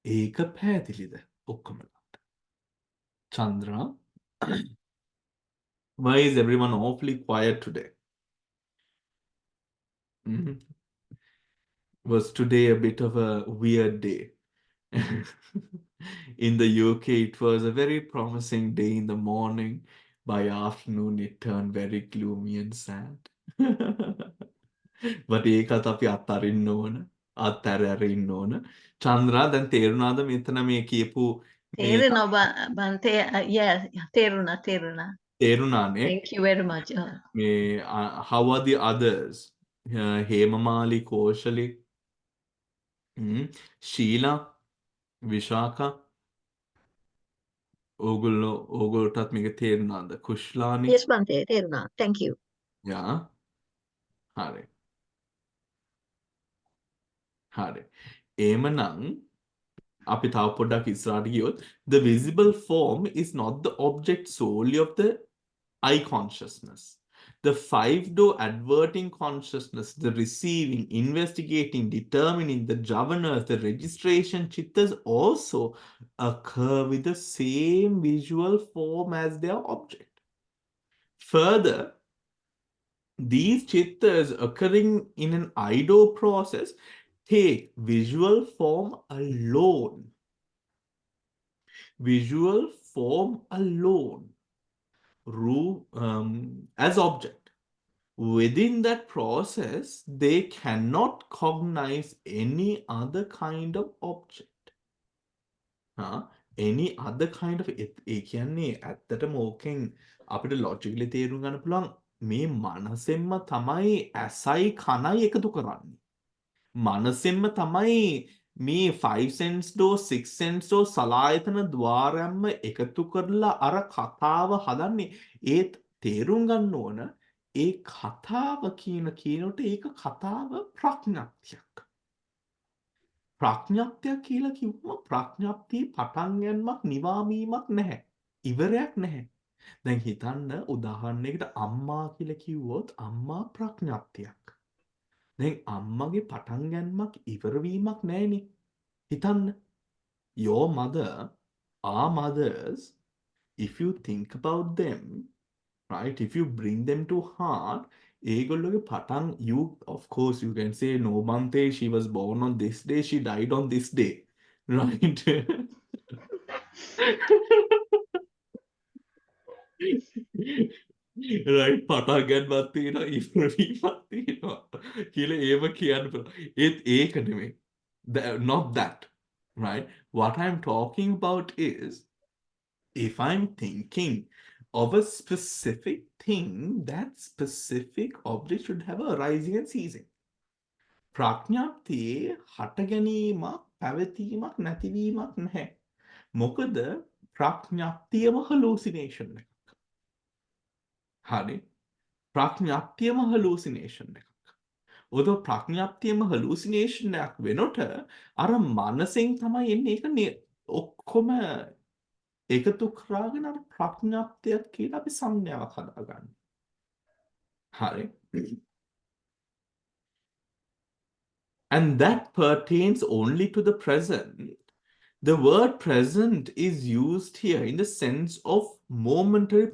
ඒක පැහැදිලිද ඔක්කොමලට? Chandra, why is everyone awfully quiet today? Mhm. Was today a bit of a weird day? In the UK, it was a very promising day in the morning. By afternoon, it turned very gloomy and sad. But ඒකත් අපි අත්හරින්න ඕන. අත්හැරින්න ඕන. චන්ද්‍රා දැන් තේරුණාද මෙතන මේ කියපු මේ තේරෙනවා බන්තේ yeah තේරුණා තේරුණානේ? thank you very much මේ how are the others? Hemamali, කෝෂලි, Sheela, Visakha, ඕගොල්ලොටත් මේක තේරුණාද? කුෂ්ලානි? yes බන්තේ තේරුණා thank you යා හරි. හරි. එහෙමනම් අපි තව පොඩ්ඩක් ඉස්සරහට ගියොත් the visible form is not the object solely of the eye consciousness. The five-door adverting consciousness, the receiving, investigating, determining, the javannas, the registration chittas also occur with the same visual form as their object. Further, these chittas occurring in an eye-door process take visual form alone. Visual form alone. As object. Within that process, they cannot cognize any other kind of object. Any other kind of ඒ කියන්නේ ඇත්තටම ඕකෙන් අපිට logically තේරුම් ගන්න පුළුවන් මේ මනසෙන්ම තමයි ඇසයි කනයි එකතු කරන්නේ. මනසෙන්ම තමයි මේ 5 sense door 6 sense door සලායතන ద్వාරයන්ම එකතු කරලා අර කතාව හදන්නේ. ඒත් තේරුම් ගන්න ඕන ඒ කතාව කියනට ඒක කතාව ප්‍රඥප්තියක්. ප්‍රඥප්තියක් කියලා කිව්වම ප්‍රඥප්තියේ පටන් ගැනීමක් නිවාමීමක් නැහැ. ඉවරයක් නැහැ. දැන් හිතන්න උදාහරණයකට අම්මා කියලා කිව්වොත් අම්මා ප්‍රඥප්තියක්. දැන් අම්මගේ පටන් ගැනීමක් ඉවරවීමක් නැහැනේ. හිතන්න. Your mother, our mothers, if you think about them, right, if you bring them to heart, ඒගොල්ලෝගේ පටන් you, of course you can say no month she was born on this day, she died on this day, right? right, පටන් ගැනීමක් තියෙනවා ඉවරවීමක් තියෙනවා කියලා ඒව කියන්න පුළුවන්. ඒක නෙමෙයි. Not that, right? What I'm talking about is if I'm thinking of a specific thing, that specific object should have a rising and ceasing. ප්‍රඥාප්තියේ හට ගැනීමක්, පැවතීමක්, නැතිවීමක් නැහැ. මොකද ප්‍රඥාප්තියම hallucination එකක්. හරි? ප්‍රඥාප්තියම hallucination එකක්. ඔතන ප්‍රඥාප්තියම hallucination එකක් වෙනකොට අර මනසෙන් තමයි එන්නේ ඒක ඔක්කොම එකතු කරාගෙන අර ප්‍රඥාප්තියක් කියලා අපි සංඥාවක් හදාගන්න. හරි. And that pertains only to the present. The word present is used here in the sense of momentary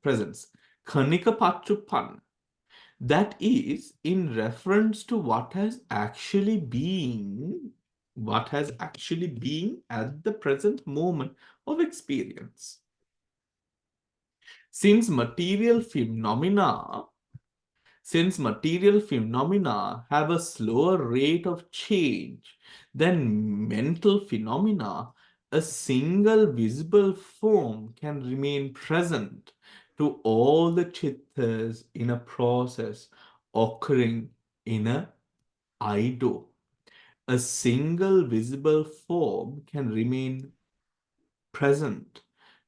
presence. Khanika pachuppan. That is in reference to what has actually been at the present moment of experience. Since material phenomena have a slower rate of change than mental phenomena, a single visible form can remain present to all the chittas in a process occurring in a ido. A single visible form can remain present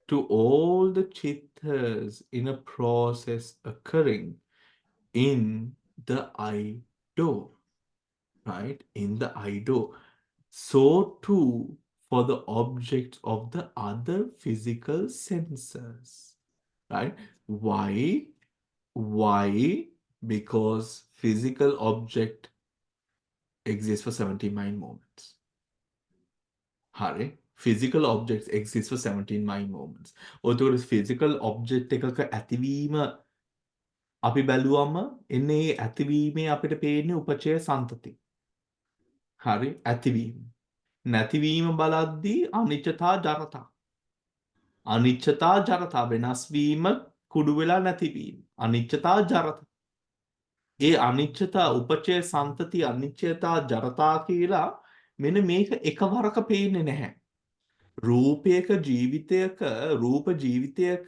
to all the chittas in a process occurring in the ido, right? In the ido. So too for the objects of the other physical senses, right? Why? Because physical object exists for 17 mind moments. Hari? Physical objects exist for 17 mind moments. Or physical object එකක ඇතිවීම අපි බැලුවම එන්නේ ඇතිවීමේ අපිට පේන්නේ උපචය සන්තති. හරි? ඇතිවීම. නැතිවීම බලද්දී අනිච්චතා ජරතා. අනිච්චතා ජරතා වෙනස් වීම කුඩු වෙලා නැතිවීම. අනිච්චතා ජරතා. ඒ අනිච්චතා උපචය සන්තති අනිච්චතා ජරතා කියලා මෙන්න මේක එකවරක පේන්නේ නැහැ. රූපයක ජීවිතයක රූප ජීවිතයක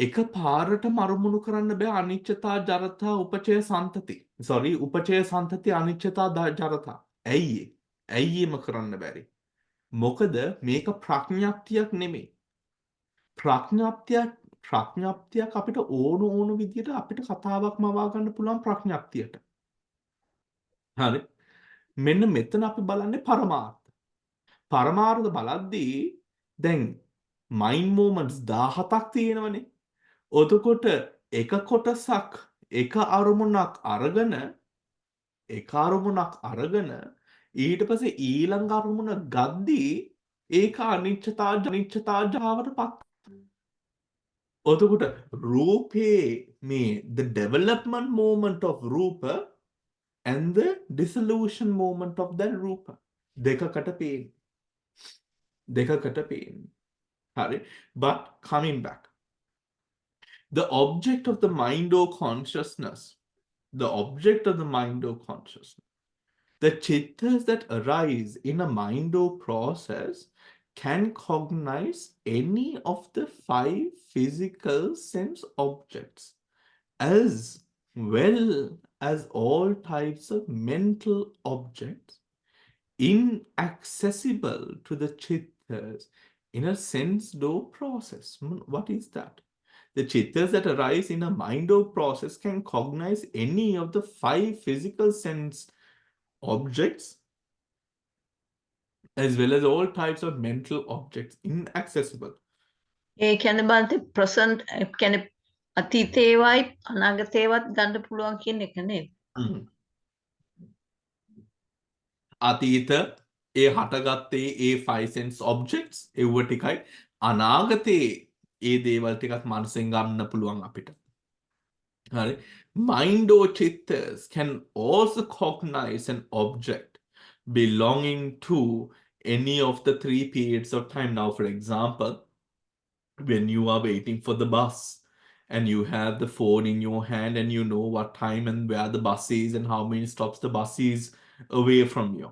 එක පාරටම අරමුණු කරන්න බෑ අනිච්චතා ජරතා උපචය සන්තති. sorry උපචය සන්තති අනිච්චතා ජරතා. ඇයි එහෙම කරන්න බැරි? මොකද මේක ප්‍රඥාප්තියක් නෙමෙයි. ප්‍රඥාප්තියක් අපිට ඕන විදිහට අපිට කතාවක් මවා ගන්න පුළුවන් ප්‍රඥාප්තියට. හරි? මෙන්න මෙතන අපි බලන්නේ පරමාර්ථ. පරමාර්ථ බලද්දී දැන් මයින්ඩ් මොමන්ට්ස් 17ක් තියෙනවනේ. ඔතකොට එක කොටසක් එක අරමුණක් අරගෙන ඊට පස්සේ ඊළඟ අරමුණ ගද්දී ඒක අනිච්චතා ජාවටපත්. ඔතකොට රූපේ මේ the development moment of rupa and the dissolution moment of that rupa දෙකකට පේන්නේ. හරි? But coming back, the object of the mind or consciousness, the chittas that arise in a mind or process can cognize any of the 5 physical sense objects as well as all types of mental objects inaccessible to the chittas in a sense door process. What is that? The chittas that arise in a mind or process can cognize any of the 5 physical sense objects as well as all types of mental objects inaccessible. ඒ කියන්නේ බලන්න present කියන්නේ අතීතේවයි අනාගතේවත් ගන්න පුළුවන් කියන එක නේද? අතීත ඒ හටගත්තේ ඒ 5 sense objects ඒව ටිකයි අනාගතේ ඒ දේවල් ටිකක් මනසෙන් ගන්න පුළුවන් අපිට. හරි. Mind or chittas can also cognize an object belonging to any of the 3 periods of time. Now, for example, when you are waiting for the bus and you have the phone in your hand and you know what time and where the bus is and how many stops the bus is away from you,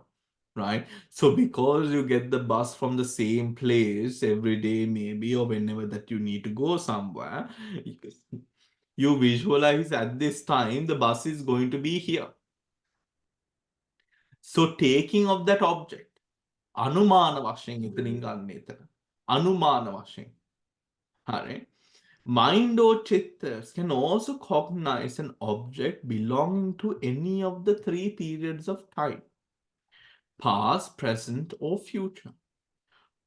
right? So because you get the bus from the same place every day maybe or whenever that you need to go somewhere, you visualize at this time the bus is going to be here. So taking of that object, අනුමාන වශයෙන් එතනින් ගන්න එතන. අනුමාන වශයෙන්. හරි. Mind or chittas can also cognize an object belonging to any of the 3 periods of time, past, present, or future,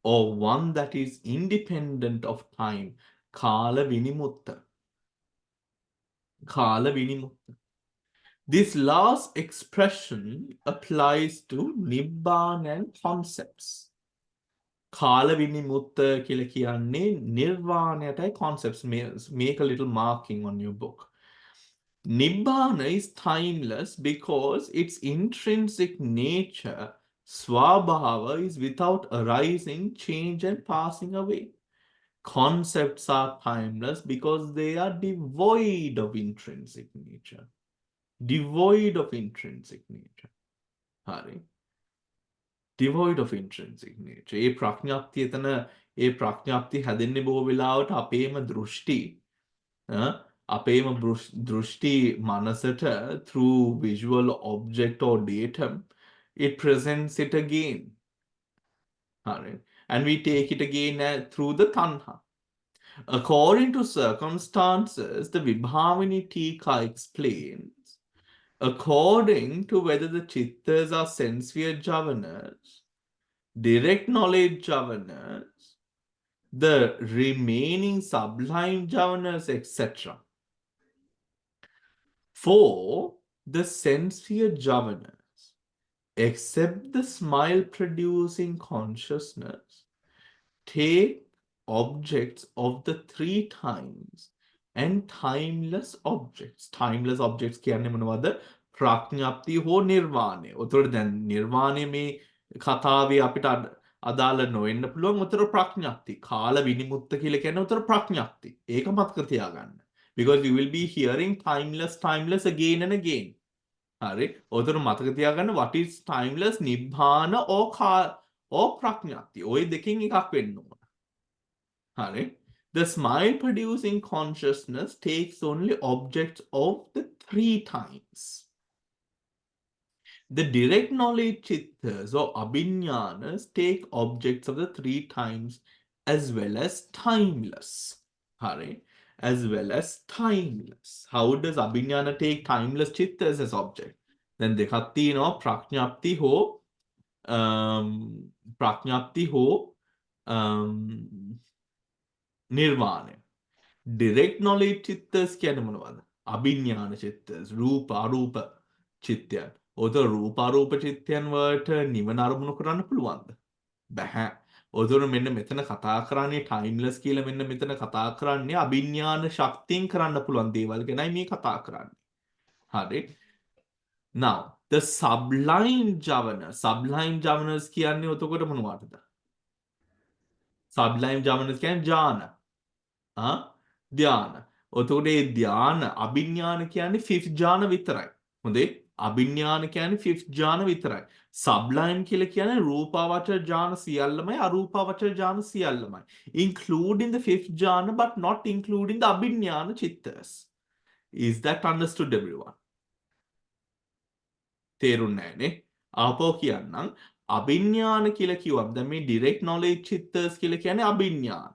or one that is independent of time, kala vinimutta. Kala vinimutta. This last expression applies to Nibbana and concepts. Kala vinimutta කියලා කියන්නේ නිර්වාණයටයි concepts. Make a little marking on your book. Nibbana is timeless because its intrinsic nature, swabhava, is without arising, change, and passing away. Concepts are timeless because they are devoid of intrinsic nature. Devoid of intrinsic nature. Hari. Devoid of intrinsic nature. ඒ ප්‍රඥාප්තිය එතන ඒ ප්‍රඥාප්තිය හැදෙන්නේ බොහෝ වෙලාවට අපේම දෘෂ්ටි අපේම දෘෂ්ටි මනසට through visual object or datum it presents it again. Alright. And we take it again through the tanha. According to circumstances, the Vibhavini Tika explains, according to whether the chittas are sense sphere javanas, direct knowledge javanas, the remaining sublime javanas, etc. For the sense sphere javanas, except the smile producing consciousness, take objects of the 3 times and timeless objects. Timeless objects කියන්නේ මොනවද? ප්‍රඥාප්තිය හෝ නිර්වාණය. උතර දැන් නිර්වාණය මේ කතාවේ අපිට අදාළ නොවෙන්න පුළුවන්. උතර ප්‍රඥාප්තිය. කාල විනිමුත්ත කියලා කියන්නේ උතර ප්‍රඥාප්තිය. ඒක මතක තියාගන්න. Because you will be hearing timeless again and again. හරි. උතර මතක තියාගන්න what is timeless? නිබ්බාන or ප්‍රඥාප්තිය. ඔය දෙකෙන් එකක් වෙන්න ඕන. Hare. The smile producing consciousness takes only objects of the 3 times. The direct knowledge chittas or abhinyanas take objects of the 3 times as well as timeless. Hare. As well as timeless. How does abhinyana take timeless chittas as object? Then දෙකක් තියෙනවා ප්‍රඥාප්ති හෝ නිර්වාණය. Direct knowledge චිත්තස් කියන්නේ මොනවද? අභිඥාන චිත්තස්, රූප අරූප චිත්තයන්. ඔතන රූප අරූප චිත්තයන් වලට නිවන අරමුණු කරන්න පුළුවන්ද? බැහැ. ඔතන මෙන්න මෙතන කතා කරන්නේ timeless කියලා මෙන්න මෙතන කතා කරන්නේ අභිඥාන ශක්තියෙන් කරන්න පුළුවන් දේවල් ගැනයි මේ කතා කරන්නේ. හරි. Now, the sublime javanas කියන්නේ ඔතකොට මොනවද? Sublime javanas කියන්නේ ඥාන. ධ්‍යාන. ඔතකොට ඒ ධ්‍යාන අභිඥාන කියන්නේ 5th ඥාන විතරයි. හොඳේ? අභිඥාන කියන්නේ 5th ඥාන විතරයි. Sublime කියලා කියන්නේ රූපාවචර ඥාන සියල්ලමයි අරූපාවචර ඥාන සියල්ලමයි. Including the 5th ඥාන but not including the අභිඥාන චිත්තස්. Is that understood everyone? තේරුන්නේ නැනේ. ආපහු කියන්නම්. අභිඥාන කියලා කිව්වම දැන් මේ direct knowledge චිත්තස් කියලා කියන්නේ අභිඥාන.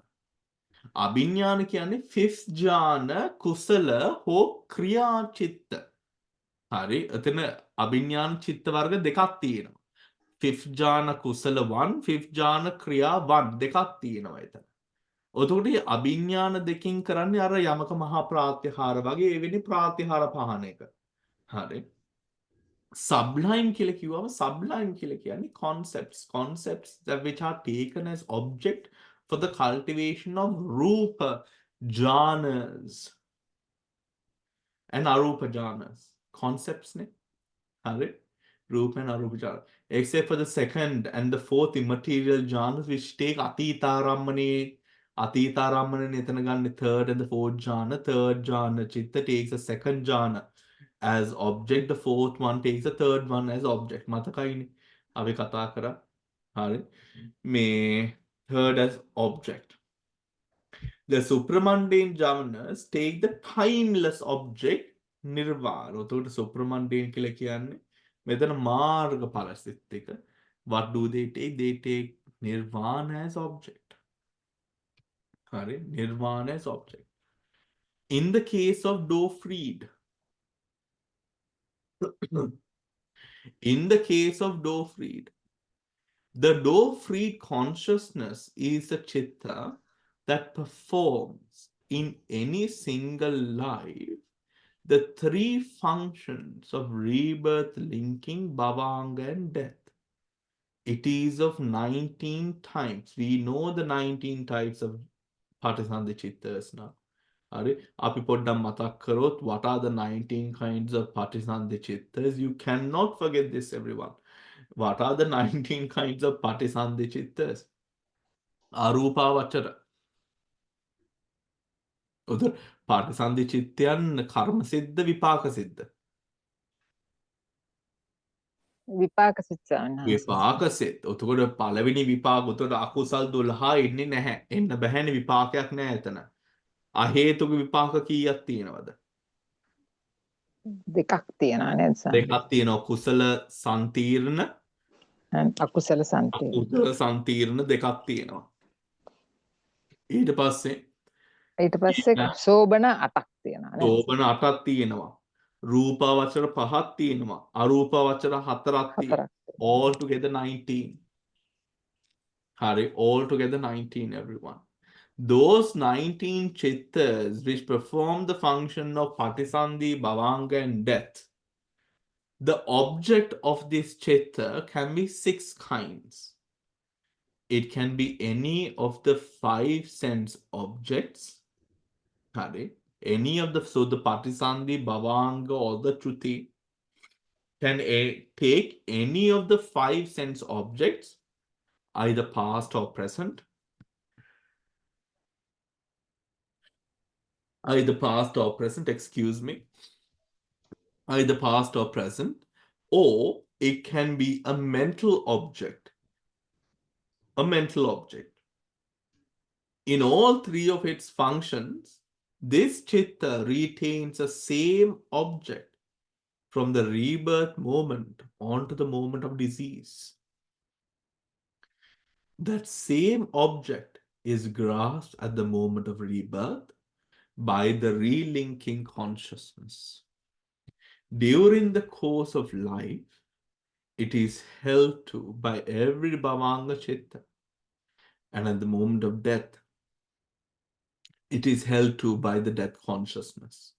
අභිඥාන කියන්නේ 5th ඥාන කුසල හෝ ක්‍රියා චිත්ත. හරි. එතන අභිඥාන චිත්ත වර්ග දෙකක් තියෙනවා. fifth jhana kusala 1, fifth jhana kriya 1 දෙකක් තියෙනවා එතන. ඔතකොට මේ අභිඥාන දෙකින් කරන්නේ අර යමක මහා ප්‍රාත්‍යහාර වගේ ඒ වෙන්නේ ප්‍රාත්‍යහාර පහන එක. හරි. sublime කියලා කිව්වම sublime කියලා කියන්නේ concepts that which are taken as object for the cultivation of rupa jhanas and arupa jhanas. Concepts ne? Hare? Rupa and arupa jhana. Except for the second and the fourth immaterial jhanas which take atitarammane. Atitarammane netana ganne third and the fourth jhana. Third jhana chitta takes a second jhana as object. The fourth one takes the third one as object. මතකයිනේ. අපි කතා කරා. හරි. මේ third as object. The supramundane jhanas take the timeless object nirvana. උතෝට supramundane කියලා කියන්නේ මෙතන මාර්ගඵල සිත්. What do they take? They take nirvana as object. හරි. Nirvana as object. In the case of do freed, in the case of do freed, the do freed consciousness is a chitta that performs in any single life the three functions of rebirth, linking, bhavanga, and death. It is of 19 types. We know the 19 types of Patisandhi chittas now. Api poddam matak karot, what are the 19 kinds of Patisandhi chittas? You cannot forget this, everyone. What are the 19 kinds of Patisandhi chittas? Arupa vachara. උතර පාටිසන්ධි චිත්තයන් කර්ම සිද්ධ විපාක සිද්ධ. විපාක සිත් ස්වාමීන් වහන්සේ. විපාක සිත්. උතකොට පළවෙනි විපාක උතකොට අකුසල් 12 එන්නේ නැහැ. එන්න බැහැනේ විපාකයක් නැහැ එතන. අහේතුක විපාක කීයක් තියෙනවද? දෙකක් තියෙනවා නේද ස්වාමීන් දෙකක් තියෙනවා. කුසල සම්තිර්ණ අකුසල සන්තේ. අකුසල සම්තිර්ණ දෙකක් තියෙනවා. ඊට පස්සේ ඊට පස්සේ සෝබන 8ක් තියෙනවා නේද? සෝබන 8ක් තියෙනවා. රූපාවචර 5ක් තියෙනවා. අරූපාවචර 4ක් තියෙනවා. All together 19. Hari, all together 19, everyone. Those 19 chittas which perform the function of Patisandhi, Bhavanga, and death, the object of this chitta can be 6 kinds. It can be any of the 5 sense objects. Hari, any of the, so the Patisandhi, Bhavanga, or the Truti can take any of the 5 sense objects, either past or present, either past or present, excuse me, either past or present, or it can be a mental object, a mental object. In all 3 of its functions, this chitta retains the same object from the rebirth moment onto the moment of disease. That same object is grasped at the moment of rebirth by the relinking consciousness. During the course of life, it is held to by every bhavanga chitta, and at the moment of death, it is held to by the death consciousness.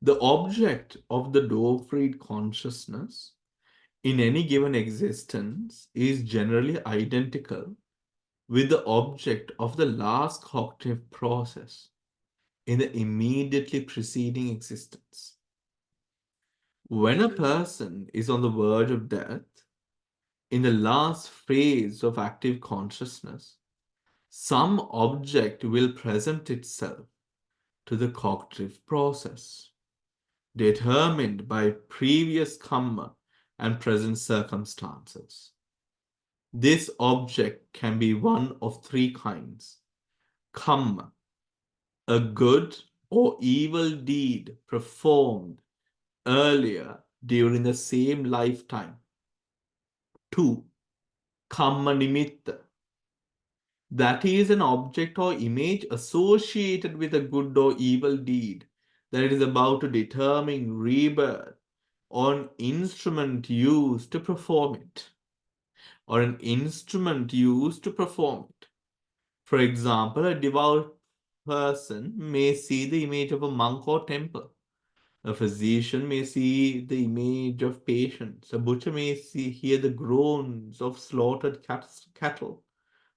The object of the door-freed consciousness in any given existence is generally identical with the object of the last cognitive process in the immediately preceding existence. When a person is on the verge of death, in the last phase of active consciousness, some object will present itself to the cognitive process, determined by previous karma and present circumstances. This object can be one of 3 kinds. Karma, a good or evil deed performed earlier during the same lifetime. 2. Karma nimitta. That is an object or image associated with a good or evil deed that is about to determine rebirth or an instrument used to perform it. or an instrument used to perform it. For example, a devout person may see the image of a monk or temple. A physician may see the image of patients. A butcher may hear the groans of slaughtered cattle,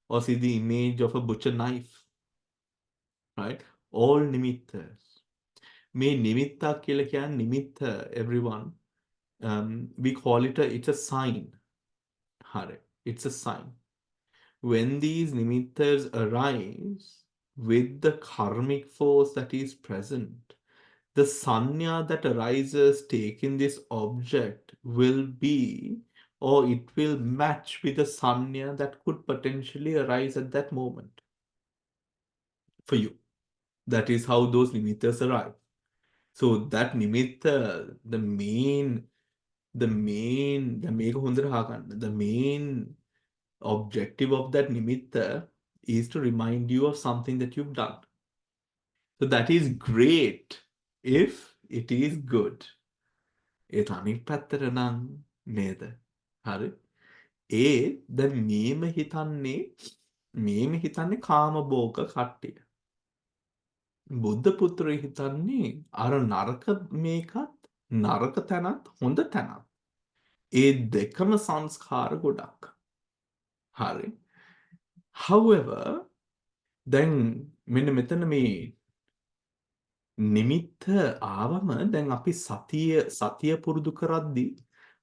or see the image of a butcher knife. Right? All nimittas. මේ නිමිත්තක් කියලා කියන්නේ නිමිත්ත everyone. We call it it's a sign. හරි. It's a sign. When these nimittas arise with the karmic force that is present, the sanya that arises taking this object will be, or it will match with the sanya that could potentially arise at that moment for you. That is how those nimittas arrive. So that nimitta, the main objective of that nimitta is to remind you of something that you've done. So that is great if it is good. ඒත් අනිත් පැත්තට නම් නේද? හරි? දැන් මේම හිතන්නේ කාමභෝග කට්ටිය. බුද්ධ පුත්‍රය හිතන්නේ අර නරක මේකත් නරක තැනත් හොඳ තැනත්. ඒ දෙකම සංස්කාර ගොඩක්. හරි? However, දැන් මෙන්න මෙතන මේ නිමිත්ත ආවම දැන් අපි සතිය පුරුදු කරද්දී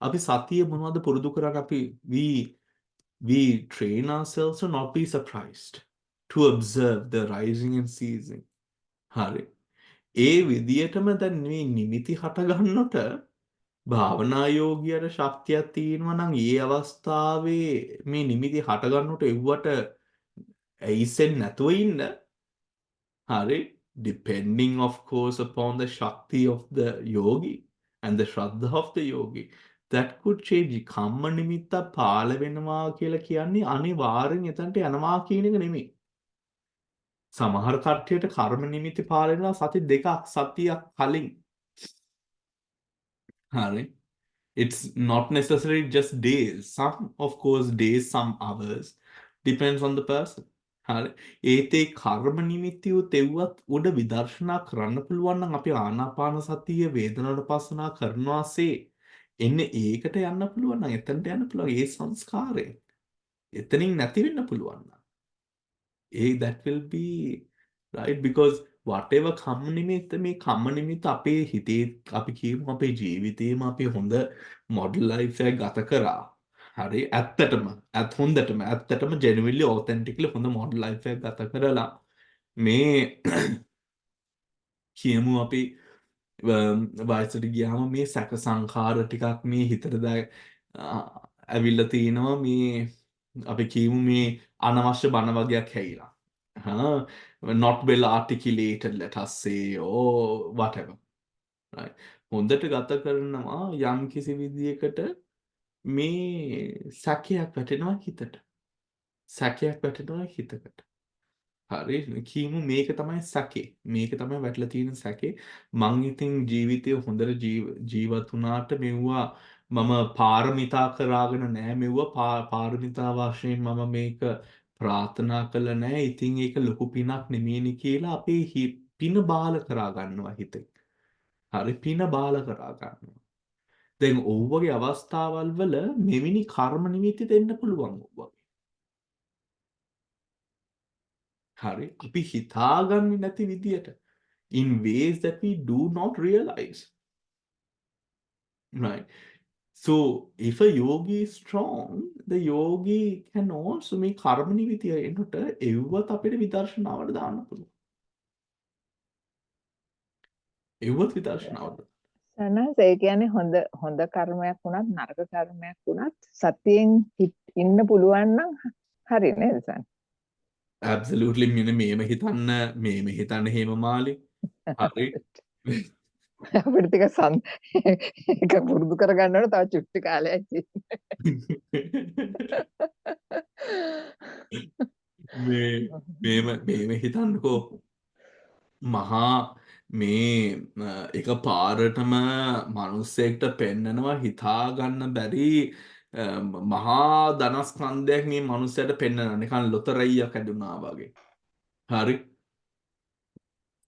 අපි සතිය මොනවද පුරුදු කරන්නේ අපි we train ourselves to not be surprised, to observe the rising and ceasing. හරි. ඒ විදියටම දැන් මේ නිමිති හට ගන්නට භාවනා යෝගියට ශක්තියක් තියෙනවා නම් ඒ අවස්ථාවේ මේ නිමිති හට ගන්නට එව්වට ඇයිසෙන් නැතුව ඉන්න. හරි. Depending of course upon the shakti of the yogi and the shraddha of the yogi, that could change. කම්ම නිමිත්ත පාල වෙනවා කියලා කියන්නේ අනිවාර්යෙන් එතනට යනවා කියන එක නෙමෙයි. සමහර කට්ටියට කර්ම නිමිති පාල වෙනවා සතියක් කලින්. හරි. It's not necessarily just days. Some, of course, days, some hours. Depends on the person. හරි. ඒත් ඒ කර්ම නිමිතිය තෙව්වත් උඩ විදර්ශනා කරන්න පුළුවන් නම් අපි ආනාපාන සතිය වේදනානුපස්සනා කරනවාසේ එන්නේ ඒකට යන්න පුළුවන් නම් එතනට යන්න පුළුවන් ඒ සංස්කාරය. එතනින් නැති වෙන්න පුළුවන් නම්. that will be right, because whatever කම්ම නිමිත්ත මේ කම්ම නිමිත්ත අපේ හිතේ අපි කියමු අපේ ජීවිතේම අපි හොඳ මොඩල් ලයිෆ් එකක් ගත කරා. හරි ඇත්තටම genuinely authentically හොඳ මොඩල් ලයිෆ් එකක් ගත කරලා මේ කියමු අපි වයසට ගියාම මේ සැක සංඛාර ටිකක් මේ හිතට ඇවිල්ලා තිනවා මේ අපි කියමු මේ අනවශ්‍ය බන වගේක් හැයිලා. Not well articulated, let us say, or whatever. Right? හොඳට ගත කරනවා යම් කිසි විදියකට මේ සැකයක් වැටෙනවා හිතට. හරි කියමු මේක තමයි සැකේ. මේක තමයි වැටලා තියෙන සැකේ. මං ඉතින් ජීවිතේ හොඳට ජීවත් වුණාට මෙවුවා මම පාරමිතා කරාගෙන නෑ. මෙවුවා පාරමිතා වශයෙන් මම මේක ප්‍රාර්ථනා කළා නෑ. ඉතින් ඒක ලොකු පිනක් නෙමෙයිනි කියලා අපේ පින බාල කරා ගන්නවා හිතේ. හරි පින බාල කරා ගන්නවා. දැන් ඔව්වගේ අවස්ථාවල් වල මෙවැනි කර්ම නිමිති දෙන්න පුළුවන් ඔව්වගේ. හරි අපි හිතාගන්නේ නැති විදියට in ways that we do not realize. Right? So if a yogi is strong, the yogi can also make කර්ම නිමිතිය එනකොට එව්වත් අපිට විදර්ශනාවට දාන්න පුළුවන්. එව්වත් විදර්ශනාවට. සනස් ඒ කියන්නේ හොඳ කර්මයක් වුණත් නරක කර්මයක් වුණත් සතියෙන් ඉන්න පුළුවන් නම් හරි නේද සන්? Absolutely. මේම හිතන්න හේමමාලි. හරි. අපිට ටික ඒක පුරුදු කරගන්න ඕන තව චුට්ටි කාලයක් මේම හිතන්නකෝ මහා මේ එක පාරටම මනුස්සයෙක්ට පෙන්නනවා හිතාගන්න බැරි මහා ධනස්කන්ධයක් මේ මනුස්සයට පෙන්වනවා නිකන් ලොතරැයියක් ඇදුනා වගේ. හරි?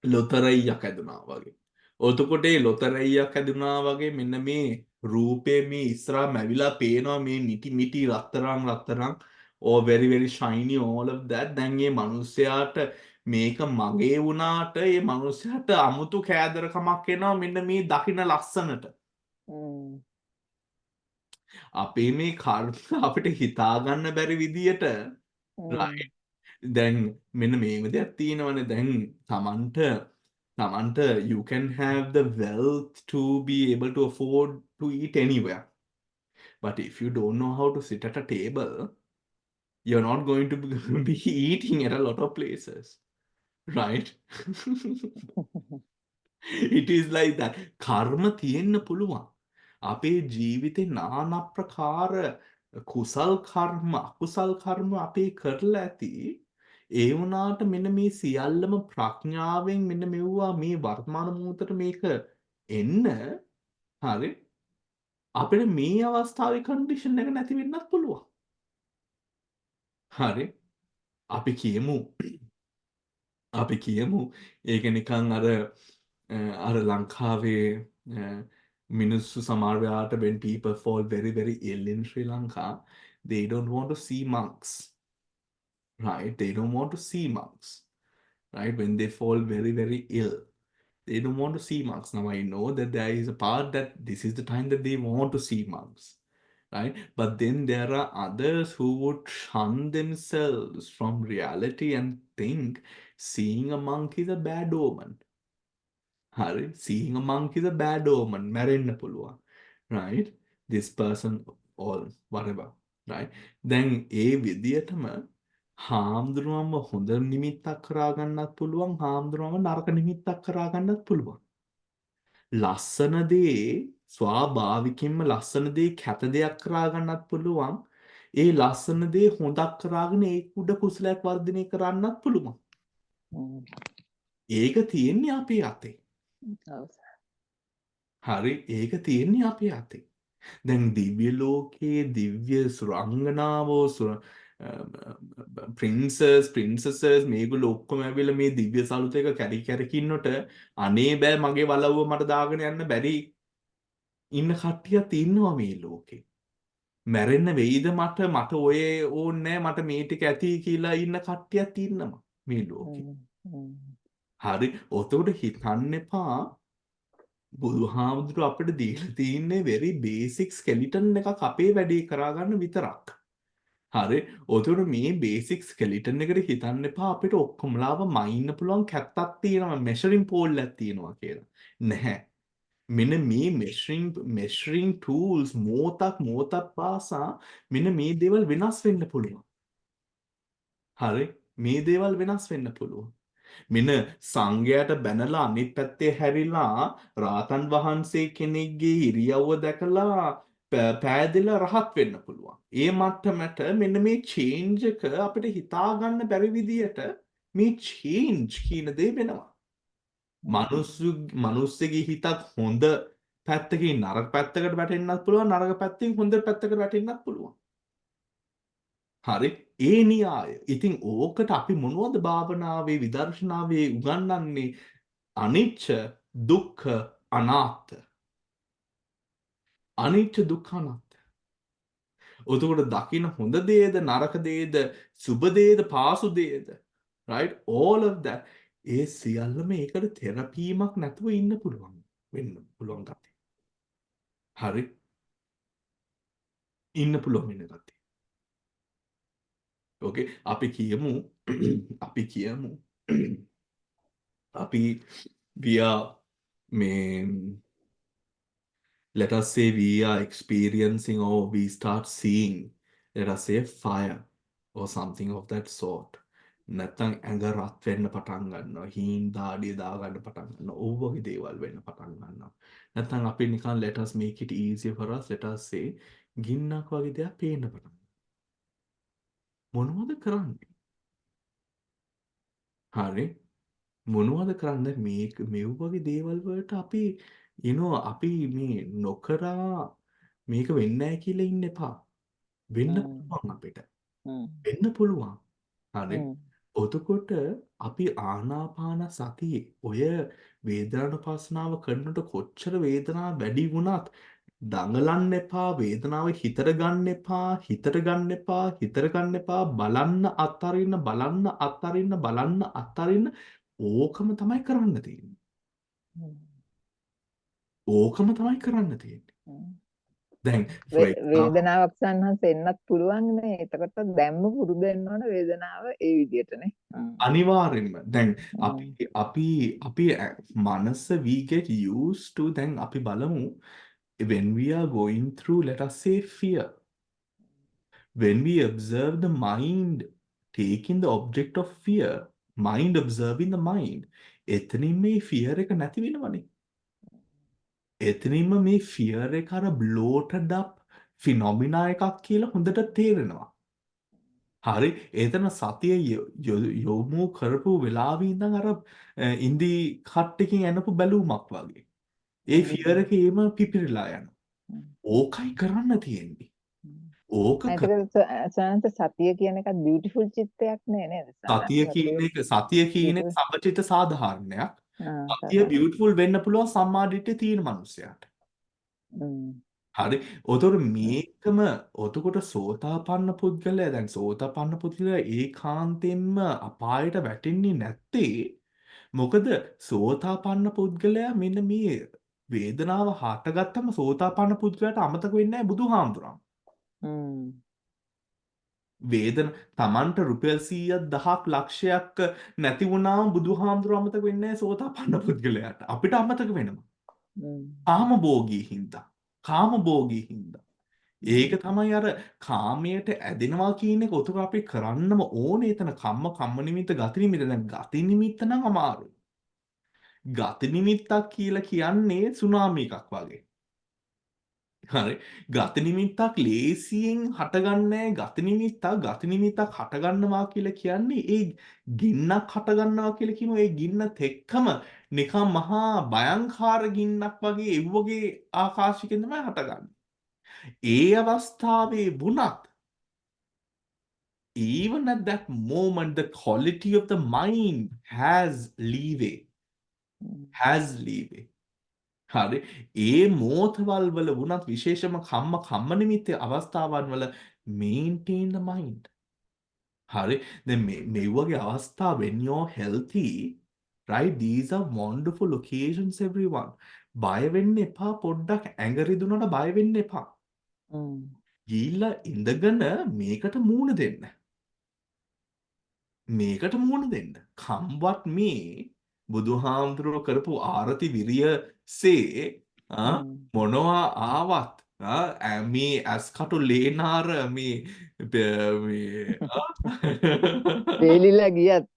ලොතරැයියක් ඇදුනා වගේ. එතකොට ඒ ලොතරැයියක් ඇදුනා වගේ මෙන්න මේ රූපේ මේ ඉස්සරහා මැවිලා පේනවා මේ මිටි මිටි රත්තරන් or very very shiny all of that. දැන් මේ මනුස්සයාට මේක මගේ වුණාට ඒ මනුස්සයාට අමුතු කෑදරකමක් එනවා මෙන්න මේ දකින්න ලස්සනට. අපේ මේ කර්ම අපිට හිතා ගන්න බැරි විදියට right? දැන් මෙන්න මේම දෙයක් තියෙනවනේ දැන් තමන්ට you can have the wealth to be able to afford to eat anywhere. But if you don't know how to sit at a table, you're not going to be eating at a lot of places. Right? It is like that. කර්ම තියෙන්න පුළුවන්. අපේ ජීවිතේ নানা ප්‍රකාර කුසල් කර්ම අකුසල් කර්ම අපේ කරලා ඇති. ඒ වුණාට මෙන්න මේ සියල්ලම ප්‍රඥාවෙන් මෙන්න මෙව්වා මේ වර්තමාන මොහොතට මේක එන්න හරි අපිට මේ අවස්ථාවේ කන්ඩිෂන් එක නැති වෙන්නත් පුළුවන්. හරි අපි කියමු ඒක නිකන් අර ලංකාවේ මිනිස්සු සමහර වෙලාවට when people fall very very ill in Sri Lanka they don't want to see monks. Right? They don't want to see monks. Right? When they fall very, very ill, they don't want to see monks. Now, I know that there is a part that this is the time that they want to see monks. Right? But then there are others who would shun themselves from reality and think seeing a monk is a bad omen. Hari, seeing a monk is a bad omen. මැරෙන්න පුළුවන්. Right? This person or whatever. Right? Then ඒ විදියටම හාමුදුරුවන්ව හොඳ නිමිත්තක් කරාගන්නත් පුළුවන් හාමුදුරුවන්ව නරක නිමිත්තක් කරාගන්නත් පුළුවන්. ලස්සන දේ ස්වාභාවිකින්ම ලස්සන දේ කැත දෙයක් කරාගන්නත් පුළුවන්. ඒ ලස්සන දේ හොඳක් කරාගෙන ඒ උඩ කුසලයක් වර්ධනය කරන්නත් පුළුවන්. ඒක තියෙන්නේ අපේ අතේ. හරි ඒක තියෙන්නේ අපේ අතේ. දැන් දිව්‍ය ලෝකයේ දිව්‍ය සුරංගනාවෝ princesses මේගොල්ලෝ ඔක්කොම ඇවිල්ලා මේ දිව්‍ය සලුත එක කැරකින්නට අනේ බෑ මගේ වලව්ව මට දාගෙන යන්න බැරි ඉන්න කට්ටියක් ඉන්නවා මේ ලෝකේ. මැරෙන්න වෙයිද මට ඔය ඕනේ මට මේ ටික ඇති කියලා ඉන්න කට්ටියක් ඉන්නවා මේ ලෝකේ. හරි ඔතකොට හිතන්න එපා බුදුහාමුදුරුවෝ අපිට දීලා තින්නේ very basic skeleton එකක් අපේ වැඩේ කරගන්න විතරක්. හරි ඔතකොට මේ බේසික් ස්කෙලිටන් එකට හිතන්න එපා අපිට ඔක්කොමලාව මයින්න පුළුවන් කැත්තක් තියෙනවා මෙෂරින් පෝල් එකක් තියෙනවා කියලා. නැහැ. මෙන්න මේ මෙෂරින් ටූල්ස් මොහොතක් පාසා මෙන්න මේ දේවල් වෙනස් වෙන්න පුළුවන්. හරි මේ දේවල් වෙනස් වෙන්න පුළුවන්. මෙන්න සංඝයාට බැනලා අනිත් පැත්තේ හැරිලා රාතන් වහන්සේ කෙනෙක්ගේ ඉරියව්ව දැකලා පෑදෙලා රහත් වෙන්න පුළුවන්. ඒ මට්ටමට මෙන්න මේ චේන්ජ් එක අපිට හිතා ගන්න බැරි විදියට මේ චේන්ජ් කියන දේ වෙනවා. මිනිස්සුගේ හිතත් හොඳ පැත්තකින් නරක පැත්තකට වැටෙන්නත් පුළුවන් නරක පැත්තෙන් හොඳ පැත්තකට වැටෙන්නත් පුළුවන්. හරි ඒ න්‍යාය. ඉතින් ඕකට අපි මොනවද භාවනාවේ විදර්ශනාවේ උගන්වන්නේ අනිච්ච දුක්ඛ අනාත්ත. අනිච්ච දුක්ඛ අනාත්ත. එතකොට දකින්න හොඳ දේද නරක දේද සුබ දේද පාසු දේද right all of that ඒ සියල්ලම ඒකට තෙරපීමක් නැතුව ඉන්න පුළුවන් වෙන්න පුළුවන් ගැති. හරි ඉන්න පුළුවන් වෙන ගැති. ඕකේ අපි කියමු අපි via let us say we are experiencing or we start seeing, let us say, fire or something of that sort. නැත්තම් ඇඟ රත් වෙන්න පටන් ගන්නවා. හීන් දාඩිය දා ගන්න පටන් ගන්නවා. ඕව වගේ දේවල් වෙන්න පටන් ගන්නවා. නැත්තම් අපි නිකන් let us make it easier for us, let us say ගින්නක් වගේ දෙයක් පේන්න පටන් ගන්නවා. මොනවද කරන්නේ? හරි මොනවද කරන්නේ මේ වගේ දේවල් වලට අපි අපි මේ නොකරා මේක වෙන්නේ නැහැ කියලා ඉන්න එපා. වෙන්න mm, පුළුවන් අපිට. mm, වෙන්න පුළුවන්. හරි. mm, එතකොට අපි ආනාපාන සතියේ ඔය වේදනානුපස්සනාව කරනකොට කොච්චර වේදනාව වැඩි වුණත් දඟලන්න එපා, වේදනාව හිතට ගන්න එපා, හිතට ගන්න එපා, හිතට ගන්න එපා, බලන්න අත්හරින්න, බලන්න අත්හරින්න, බලන්න අත්හරින්න. ඕකම තමයි කරන්න තියෙන්නේ. mm, ඕකම තමයි කරන්න තියෙන්නේ. mm. දැන් for example වේදනාවක් සන්නහස එන්නත් පුළුවන් නේ. එතකොට දැම්ම පුරුදු වෙන්න ඕන වේදනාව ඒ විදිහටනේ. අනිවාර්යෙන්ම දැන් Mm, අපි මනස we get used to දැන් අපි බලමු when we are going through let us say fear when we observe the mind taking the object of fear mind observing the mind එතනින් මේ fear එක නැති වෙනවනේ එතනින්ම මේ fear එක අර bloated up phenomena එකක් කියලා හොඳට තේරෙනවා හරි එතන සතිය යොමු කරපු වෙලාවේ ඉඳන් අර ඉන්දි කට්ටකින් එනපු බැලුමක් වගේ. ඒ ෆියර් එකේම පිපිරිලා යනවා. ඕකයි කරන්න තියෙන්නේ. ඕක එතකොට සනන්ත සතිය කියන එකත් බියුටිෆුල් චිත්තයක් නේද? සතිය කියන එක සමචිත සාධාරණයක්. සතිය සාධාරණ. බියුටිෆුල් වෙන්න පුළුවන් සම්මාදිට්ඨිය තියෙන මනුස්සයාට. Mm, හරි. ඔතකොට මේකම ඔතකොට සෝතාපන්න පුද්ගලයා දැන් සෝතාපන්න පුද්ගලයා ඒකාන්තයෙන්ම අපායට වැටෙන්නේ නැත්තේ මොකද සෝතාපන්න පුද්ගලයා මෙන්න මේ වේදනාව හටගත්තම සෝතාපන්න පුද්ගලයාට අමතක වෙන්නේ නැහැ බුදුහාමුදුරන්. mm, වේදන Tamanට රුපියල් 100ක් 1000ක් ලක්ෂයක් නැති වුණාම බුදුහාමුදුරුවෝ අමතක වෙන්නේ නැහැ සෝතාපන්න පුද්ගලයාට. අපිට අමතක වෙනවා. mm, කාමභෝගී හින්දා. කාමභෝගී හින්දා. ඒක තමයි අර කාමයට ඇදෙනවා කියන එක උතුර අපි කරන්නම ඕනේ එතන කම්ම නිමිත්ත ගති නිමිත්ත දැන් ගති නිමිත්ත නම් අමාරුයි. ගති නිමිත්තක් කියලා කියන්නේ සුනාමි එකක් වගේ. හරි ගති නිමිත්තක් ලේසියෙන් හටගන්නේ ගති නිමිත්තක් හටගන්නවා කියලා කියන්නේ ඒ ගින්නක් හටගන්නවා කියලා කියමු ඒ ගින්නත් එක්කම නිකම් මහා භයංකාර ගින්නක් වගේ ඒ වගේ ආකාශයකින් තමයි හටගන්නේ. ඒ අවස්ථාවේ වුණත් even at that moment the quality of the mind has leeway හරි ඒ මෝතවල් වල වුණත් විශේෂම කම්ම නිමිත්ත අවස්ථාවන් වල maintain the mind හරි දැන් මේ වගේ අවස්ථා when you're healthy right these are wonderful occasions everyone බය වෙන්න එපා පොඩ්ඩක් ඇඟ රිදුනට බය වෙන්න එපා mm. ගිහිල්ලා ඉඳගෙන මේකට මූණ දෙන්න මේකට මුහුණ දෙන්න. කම්වත් මේ බුදුහාමුදුරුවෝ කරපු ආරති විරියසේ මොනවා ආවත් මේ ඇස්කටු ලේනාර මේ වේලිලා ගියත්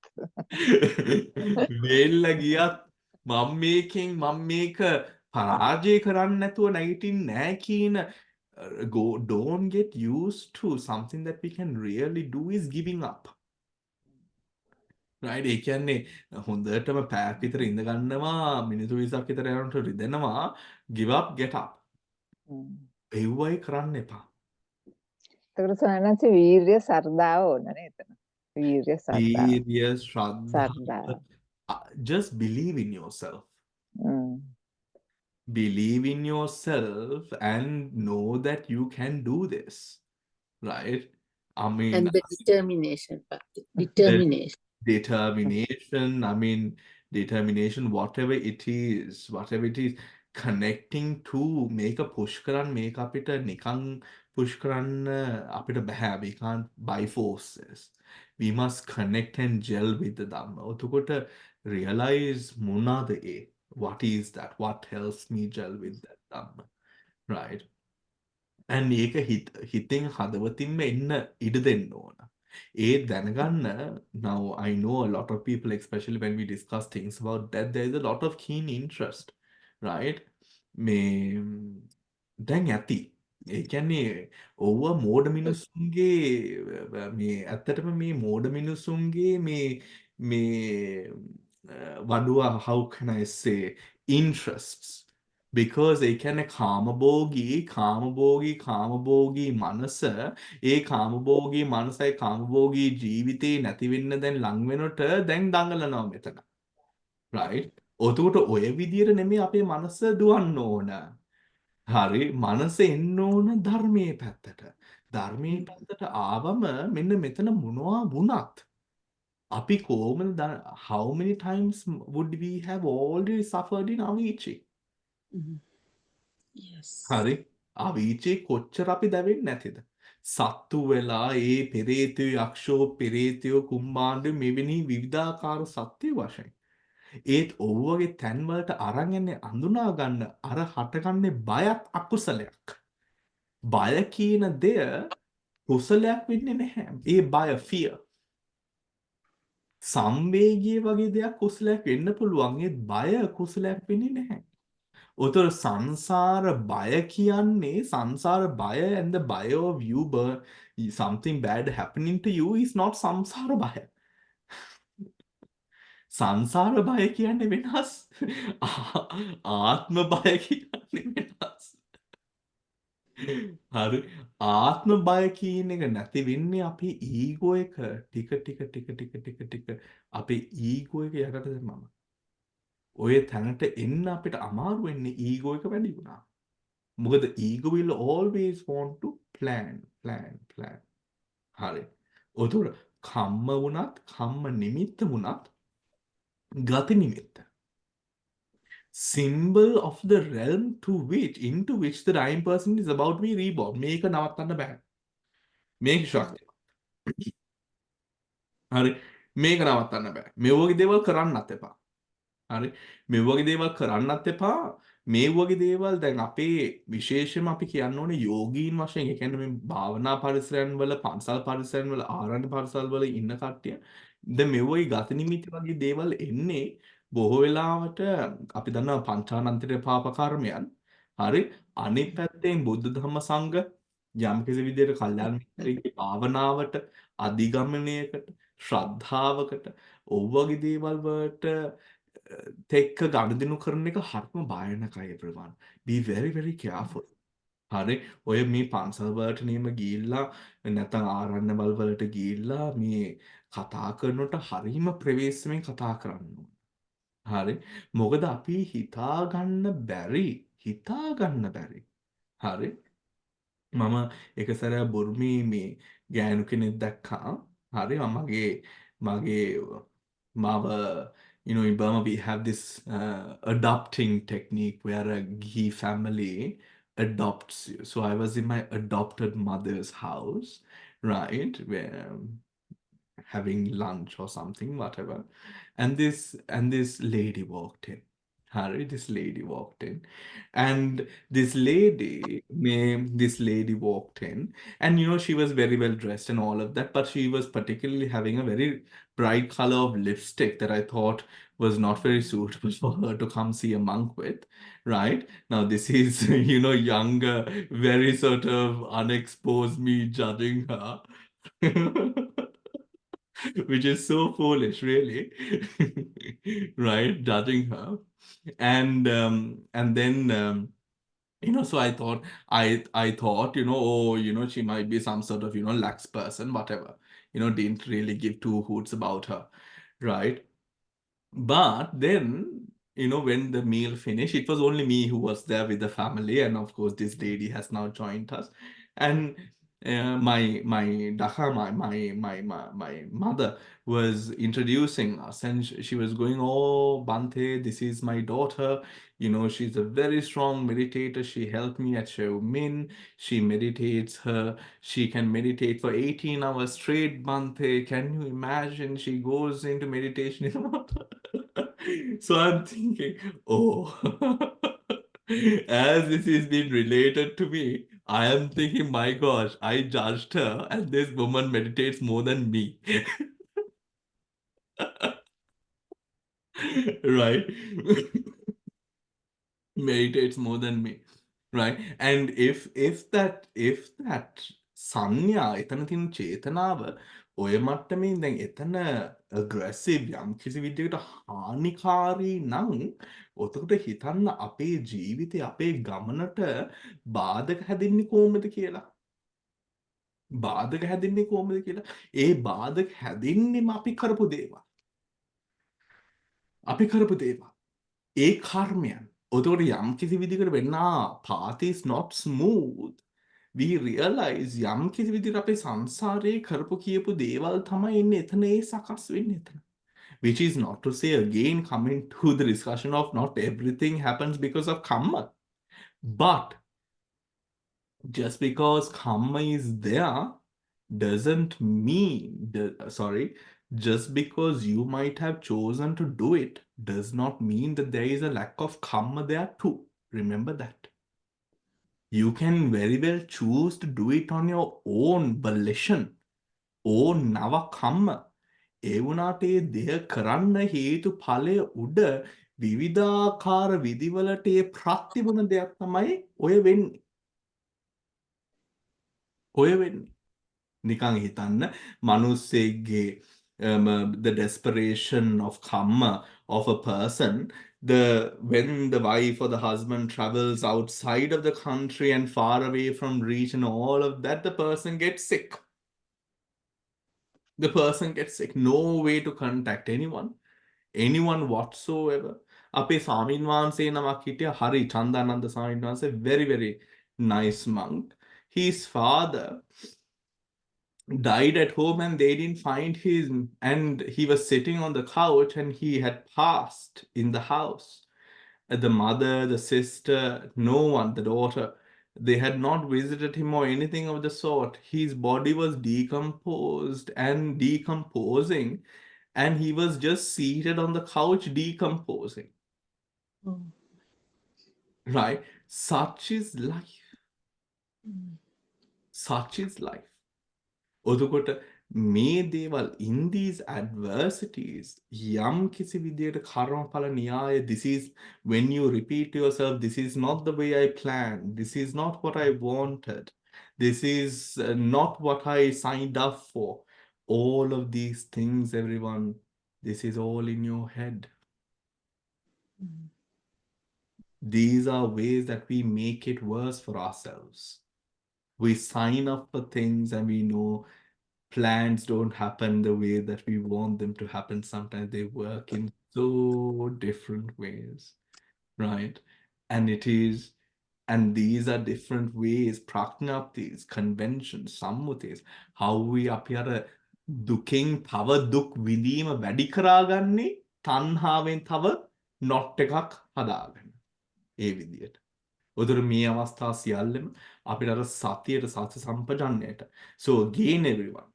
වේල්ල ගියත් මම මේක පරාජය කරන්න නැතුව නැගිටින්නේ නැහැ කියන don't get used to something that we can really do is giving up. right ඒ කියන්නේ හොඳටම පැයක් විතර ඉඳ ගන්නවා මිනිත්තු 20ක් විතර යනකොට රිදෙනවා give up get up ඒවයි කරන්න එපා එතකොට සනන්ත වීර්ය සර්දාව ඕන නේද? වීර්ය සර්දාව. වීර්ය ශ්‍රද්ධාව just believe in yourself Mm, believe in yourself and know that you can do this right I mean And the determination, the determination. determination whatever it is connecting to make a push කරන්න මේක අපිට නිකන් push කරන්න අපිට බෑ we can't by forces we must connect and gel with the dhamma එතකොට realize මොනවාද ඒ what is that what helps me gel with that dhamma right and ඒක හිතෙන් හදවතින්ම එන්න ඉඩ දෙන්න ඕන. ඒ දැනගන්න now I know a lot of people especially when we discuss things about that there is a lot of keen interest right මේ දැන් ඇති ඒ කියන්නේ ඕව මෝඩ මිනිස්සුන්ගේ මේ ඇත්තටම මේ මෝඩ මිනිස්සුන්ගේ මේ වඩුව how can I say interests because ඒ කියන්නේ කාමභෝගී මනස ඒ කාමභෝගී මනසයි කාමභෝගී ජීවිතේ නැති වෙන්න දැන් ලං වෙනකොට දැන් දඟලනවා මෙතන. right? ඔතකොට ඔය විදියට නෙමෙයි අපේ මනස දුවන්න ඕන. හරි මනස එන්න ඕන ධර්මයේ පැත්තට. ධර්මයේ පැත්තට ආවම මෙන්න මෙතන මොනවා වුණත් අපි කොහොමද how many times would we have already suffered in Avicii? Yes. හරි අවීචේ කොච්චර අපි දැවෙන්නේ නැතිද? සත්තු වෙලා ඒ පෙරේතයෝ යක්ෂෝ පෙරේතයෝ කුම්භාණ්ඩ මෙවැනි විවිධාකාර සත්‍ය වශයෙන්. ඒත් ඔව්වගේ තැන්වලට අරන් යන්නේ අඳුනා ගන්න අර හටගන්නේ බයත් අකුසලයක්. බය කියන දෙය කුසලයක් වෙන්නේ නැහැ. ඒ බය fear. සංවේගය වගේ දෙයක් කුසලයක් වෙන්න පුළුවන්. ඒත් බය කුසලයක් වෙන්නේ නැහැ. උතර සංසාර බය කියන්නේ සංසාර බය and the bය of you something bad happening to you is not සංසාර බය. සංසාර බය කියන්නේ වෙනස්. ආත්ම බය කියන්නේ වෙනස්. හරි ආත්ම බය කියන එක නැති වෙන්නේ අපි ඊගෝ එක ටික අපේ ඊගෝ එක යකට දැම්මම. ඔය තැනට එන්න අපිට අමාරු වෙන්නේ ඊගෝ එක වැඩි වුණා. මොකද ego will always want to plan. හරි. උතුර කම්ම වුණත් කම්ම නිමිත්ත වුණත් ගති නිමිත්ත. Symbol of the realm into which the dying person is about to be reborn. මේක නවත්තන්න බෑ. මේක ශක්තිය. හරි. මේක නවත්තන්න බෑ. මේ වගේ දේවල් කරන්නත් එපා. හරි මේ වගේ දේවල් කරන්නත් එපා මේ වගේ දේවල් දැන් අපේ විශේෂයෙන්ම අපි කියන්න ඕනේ යෝගීන් වශයෙන් ඒ කියන්නේ මේ භාවනා පරිසරයන් වල පන්සල් පරිසරයන් වල ආරණ්‍ය පරිසල් වල ඉන්න කට්ටිය දැන් මේ වගේ ගත නිමිති වගේ දේවල් එන්නේ බොහෝ වෙලාවට අපි දන්නවා පංචානන්තර පාප කර්මයන් හරි අනිත් පැත්තෙන් බුද්ධ ධම්ම සංඝ යම් කිසි විදිහට කල්යාණ මිත්‍රයෙක්ගේ භාවනාවට අධිගමනයකට ශ්‍රද්ධාවකට ඔව්වගේ දේවල් වලට තෙක්ක ගනුදෙනු කරන එක හරිම භයානකයි everyone. Be very very careful. හරි ඔය මේ පන්සල් වලට නියම ගිහිල්ලා නැත්නම් ආරණ්‍යවල වලට ගිහිල්ලා මේ කතා කරනකොට හරිම ප්‍රවේශමෙන් කතා කරන්න ඕන. හරි මොකද අපි හිතා ගන්න බැරි. හරි මම එක සැරයක් බුරුමේ මේ ගෑනු කෙනෙක් දැක්කා. හරි මගේ මාව in Burma we have this adopting technique where a Ghee family adopts you. So I was in my adopted mother's house, right, where having lunch or something, whatever, and this lady walked in. Harry, this lady walked in, and this lady walked in, and she was very well dressed and all of that, but she was particularly having a very bright color of lipstick that I thought was not very suitable for her to come see a monk with, right? Now this is younger, very sort of unexposed me judging her. Which is so foolish, really, right? Judging her, and then so I thought, she might be some sort of lax person, whatever, didn't really give two hoots about her, right? But then, when the meal finished, it was only me who was there with the family, and of course, this lady has now joined us, and my Daka, my mother was introducing us, and she was going, "Oh, Bante, this is my daughter. She's a very strong meditator. She helped me at Sheo Min. She can meditate for 18 hours straight, Bante. Can you imagine? She goes into meditation in the water." So I'm thinking, oh, as this is being related to me, I am thinking, my gosh, I judged her, and this woman meditates more than me. Right? Meditates more than me. Right? And if that sanya, එතන තියෙන චේතනාව ඔය මට්ටමින් දැන් එතන aggressive යම් කිසි විදිහකට හානිකාරී නම් ඔතකොට හිතන්න අපේ ජීවිතේ අපේ ගමනට බාධක හැදෙන්නේ කොහොමද කියලා. බාධක හැදෙන්නේ කොහොමද කියලා. ඒ බාධක හැදෙන්නෙම අපි කරපු දේවල්. අපි කරපු දේවල්. ඒ කර්මයන්. ඔතකොට යම් කිසි විදිහකට path is not smooth. We realize යම් කිසි විදිහට අපේ සංසාරේ කරපු කියපු දේවල් තමයි එන්නේ එතන ඒ සකස් වෙන්නේ එතන. Which is not to say again coming to the discussion of not everything happens because of karma. But just because karma is there doesn't mean just because you might have chosen to do it does not mean that there is a lack of karma there too. Remember that. You can very well choose to do it on your own volition, own nava karma. ඒ වුණාට ඒ දෙය කරන්න හේතු ඵලය උඩ විවිධාකාර විදිවලට ඒ ප්‍රතිබුණ දෙයක් තමයි ඔය වෙන්නේ. ඔය වෙන්නේ. නිකන් හිතන්න මිනිස්සෙක්ගේ the desperation of karma of a person, when the wife or the husband travels outside of the country and far away from region, all of that, the person gets sick. The person gets sick. No way to contact anyone whatsoever. අපේ ස්වාමීන් වහන්සේ නමක් හිටියා, හරි චන්දානන්ද ස්වාමීන් වහන්සේ, very nice monk. His father died at home and they didn't find him, and he was sitting on the couch and he had passed in the house. The mother, the sister, no one, the daughter, they had not visited him or anything of the sort. His body was decomposed and decomposing, and he was just seated on the couch decomposing. Oh. Right? Such is life. Such is life. ඔතකොට මේ දේවල්, in these adversities, යම් කිසි විදියට කර්මඵල න්‍යාය, this is when you repeat to yourself, this is not the way I planned, this is not what I wanted, this is not what I signed up for. All of these things, everyone, this is all in your head. These are ways that we make it worse for ourselves. We sign up for things and we know plans don't happen the way that we want them to happen. Sometimes they work in so different ways, right? And these are different ways, prajnaptis, conventions, sammutis, how we appear දුකෙන් තව දුක් විඳීම වැඩි කරාගන්නේ තණ්හාවෙන් තව not එකක් හදාගන්න. ඒ විදියට. උදේ මේ අවස්ථා සියල්ලම අපිට අර සතියට සති සම්පජන්ණයට. So again everyone,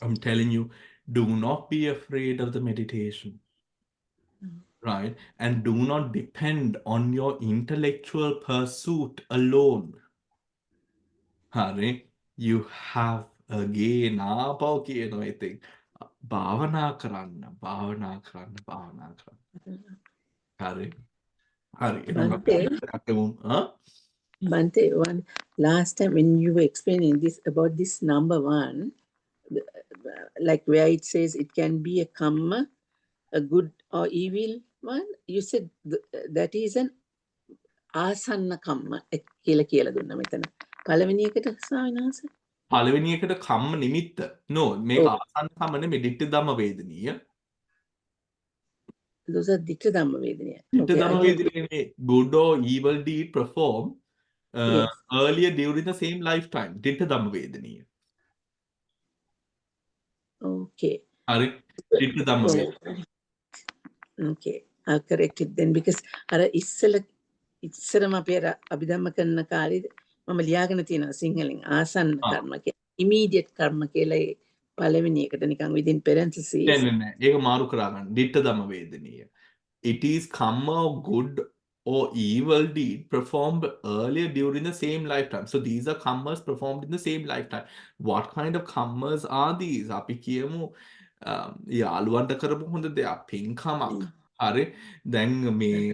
I'm telling you, do not be afraid of the meditation, right? And do not depend on your intellectual pursuit alone. Hari, you have again ආපහු කියනවා ඉතින් භාවනා කරන්න. හරි. එහෙනම් අපි අදට යමු. Bante, one last time when you were explaining this about this number one, like where it says it can be a karma, a good or evil one, you said that is an asanna karma කියලා දුන්නා මෙතන. පළවෙනි එකට ස්වාමීන් වහන්සේ. පළවෙනි එකට කම්ම නිමිත්ත. No, මේක ආසන්න කම්ම නෙමෙයි, ditta ධම්ම වේදනීය. Those are ditta dhamma vedaniya. Ditta ධම්ම වේදනීය, good or evil deed performed Yes. earlier during the same lifetime. Ditta ධම්ම වේදනීය. Okay. හරි. ditta ධම්ම වේදනීය. Okay. I'll correct it then because අර ඉස්සරම අපි අර අභිධම්ම කරන කාලේ මම ලියාගෙන තියෙනවා සිංහලෙන් ආසන්න කර්ම කියලා. Immediate කර්ම කියලා ඒ පළවෙනි එකට නිකන් within parentheses. නෑ. ඒක මාරු කරා ගන්න. ditta ධම්ම වේදනීය. It is karma or good or evil deed performed earlier during the same lifetime. So these are karmas performed in the same lifetime. What kind of karmas are these? අපි කියමු යාළුවන්ට කරපු හොඳ දෙයක්, පින්කමක්. හරි. දැන් මේ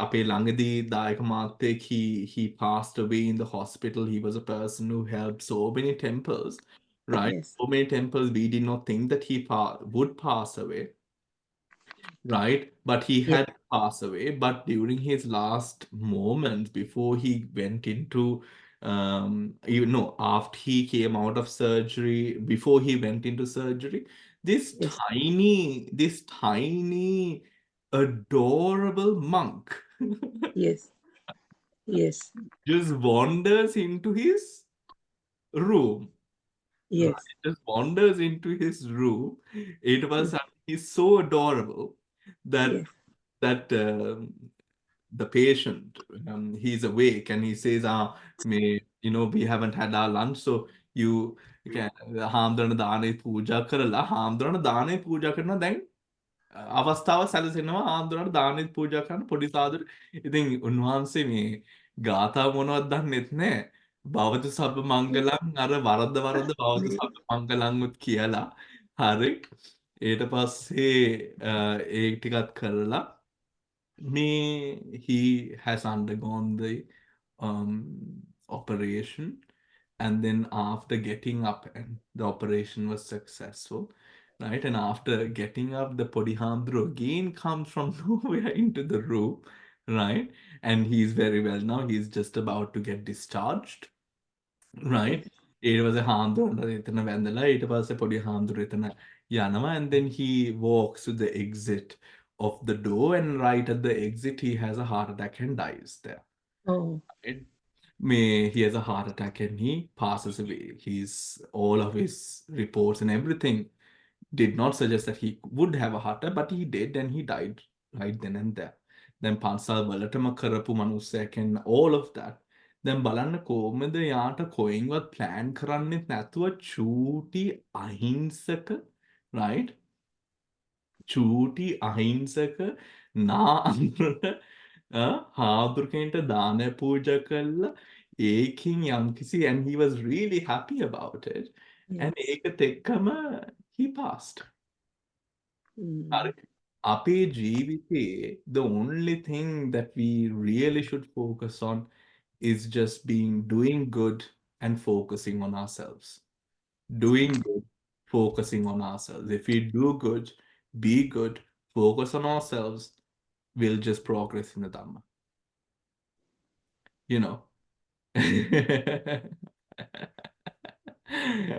අපේ ළඟදී දායක මාත්‍යෙක් he passed away in the hospital. He was a person who helped so many temples. right? Yes. So many temples, we did not think that he would pass away, right? But he Yes. had passed away. But during his last moments, before he went into, after he came out of surgery, before he went into surgery, this Yes. tiny, adorable monk Yes. Yes. just wanders into his room. Right, Yes. just wanders into his room. It was he's so adorable that Yes. that the patient he's awake and he says, we haven't had our lunch, so you can හාමුදුරන දානේ පූජා කරලා හාමුදුරන දානේ පූජා කරන දැන් අවස්ථාව සැලසෙනවා හාමුදුරන්ට දානෙත් පූජා කරන්න පොඩි සාදුර. ඉතින් උන්වහන්සේ මේ ගාථා මොනවද දන්නෙත් නෑ. භවතු සබ්බ මංගලං අර වරද්ද භවතු සබ්බ මංගලං කියලා. හරි. ඊට පස්සේ ඒ ටිකත් කරලා he has undergone the operation, and then after getting up and the operation was successful, right? And after getting up, the Podihandro again comes from nowhere into the room, right? And he's very well now. He's just about to get discharged, right? It was a Handro, it was a Podihandro, and then he walks to the exit of the door, and right at the exit, he has a heart attack and dies there. Oh. Right? He has a heart attack and he passes away. All of his reports and everything did not suggest that he would have a heart attack, but he did, and he died right then and there. Then Pansal Balatama Karapu Manusek and all of that. Then බලන්න කොහොමද යාට කොයින්වත් plan කරන්නෙත් නැතුව චූටි අහිංසක, right? චූටි අහිංසක නාඳුන හාමුදුරුවන්ට දාන පූජා කළා. ඒකින් යම්කිසි, and he was really happy about it. And ඒකත් එක්කම he passed. හරි. අපේ ජීවිතේ the only thing that we really should focus on is just doing good and focusing on ourselves. Doing good, focusing on ourselves. If we do good, be good, focus on ourselves, we'll just progress in the Dhamma. You know.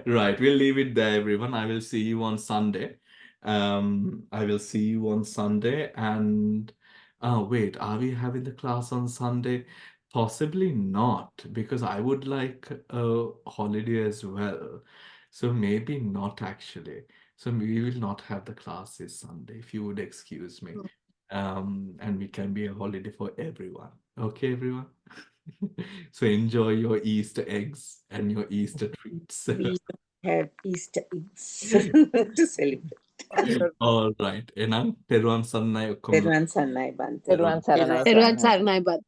Right, we'll leave it there, everyone. I will see you on Sunday. And wait, are we having the class on Sunday? Possibly not, because I would like a holiday as well. So maybe not actually. So we will not have the class this Sunday, if you would excuse me. And we can be a holiday for everyone. Okay, everyone? So enjoy your Easter eggs and your Easter treats. We have Easter eggs to celebrate. All right. එනම් පෙරුවන් සරණයි ඔක්කොම. Teruvan Sannai Bante. තෙරුවන් සරණයි Everyone, ස්වාමීනි. sir, my bad.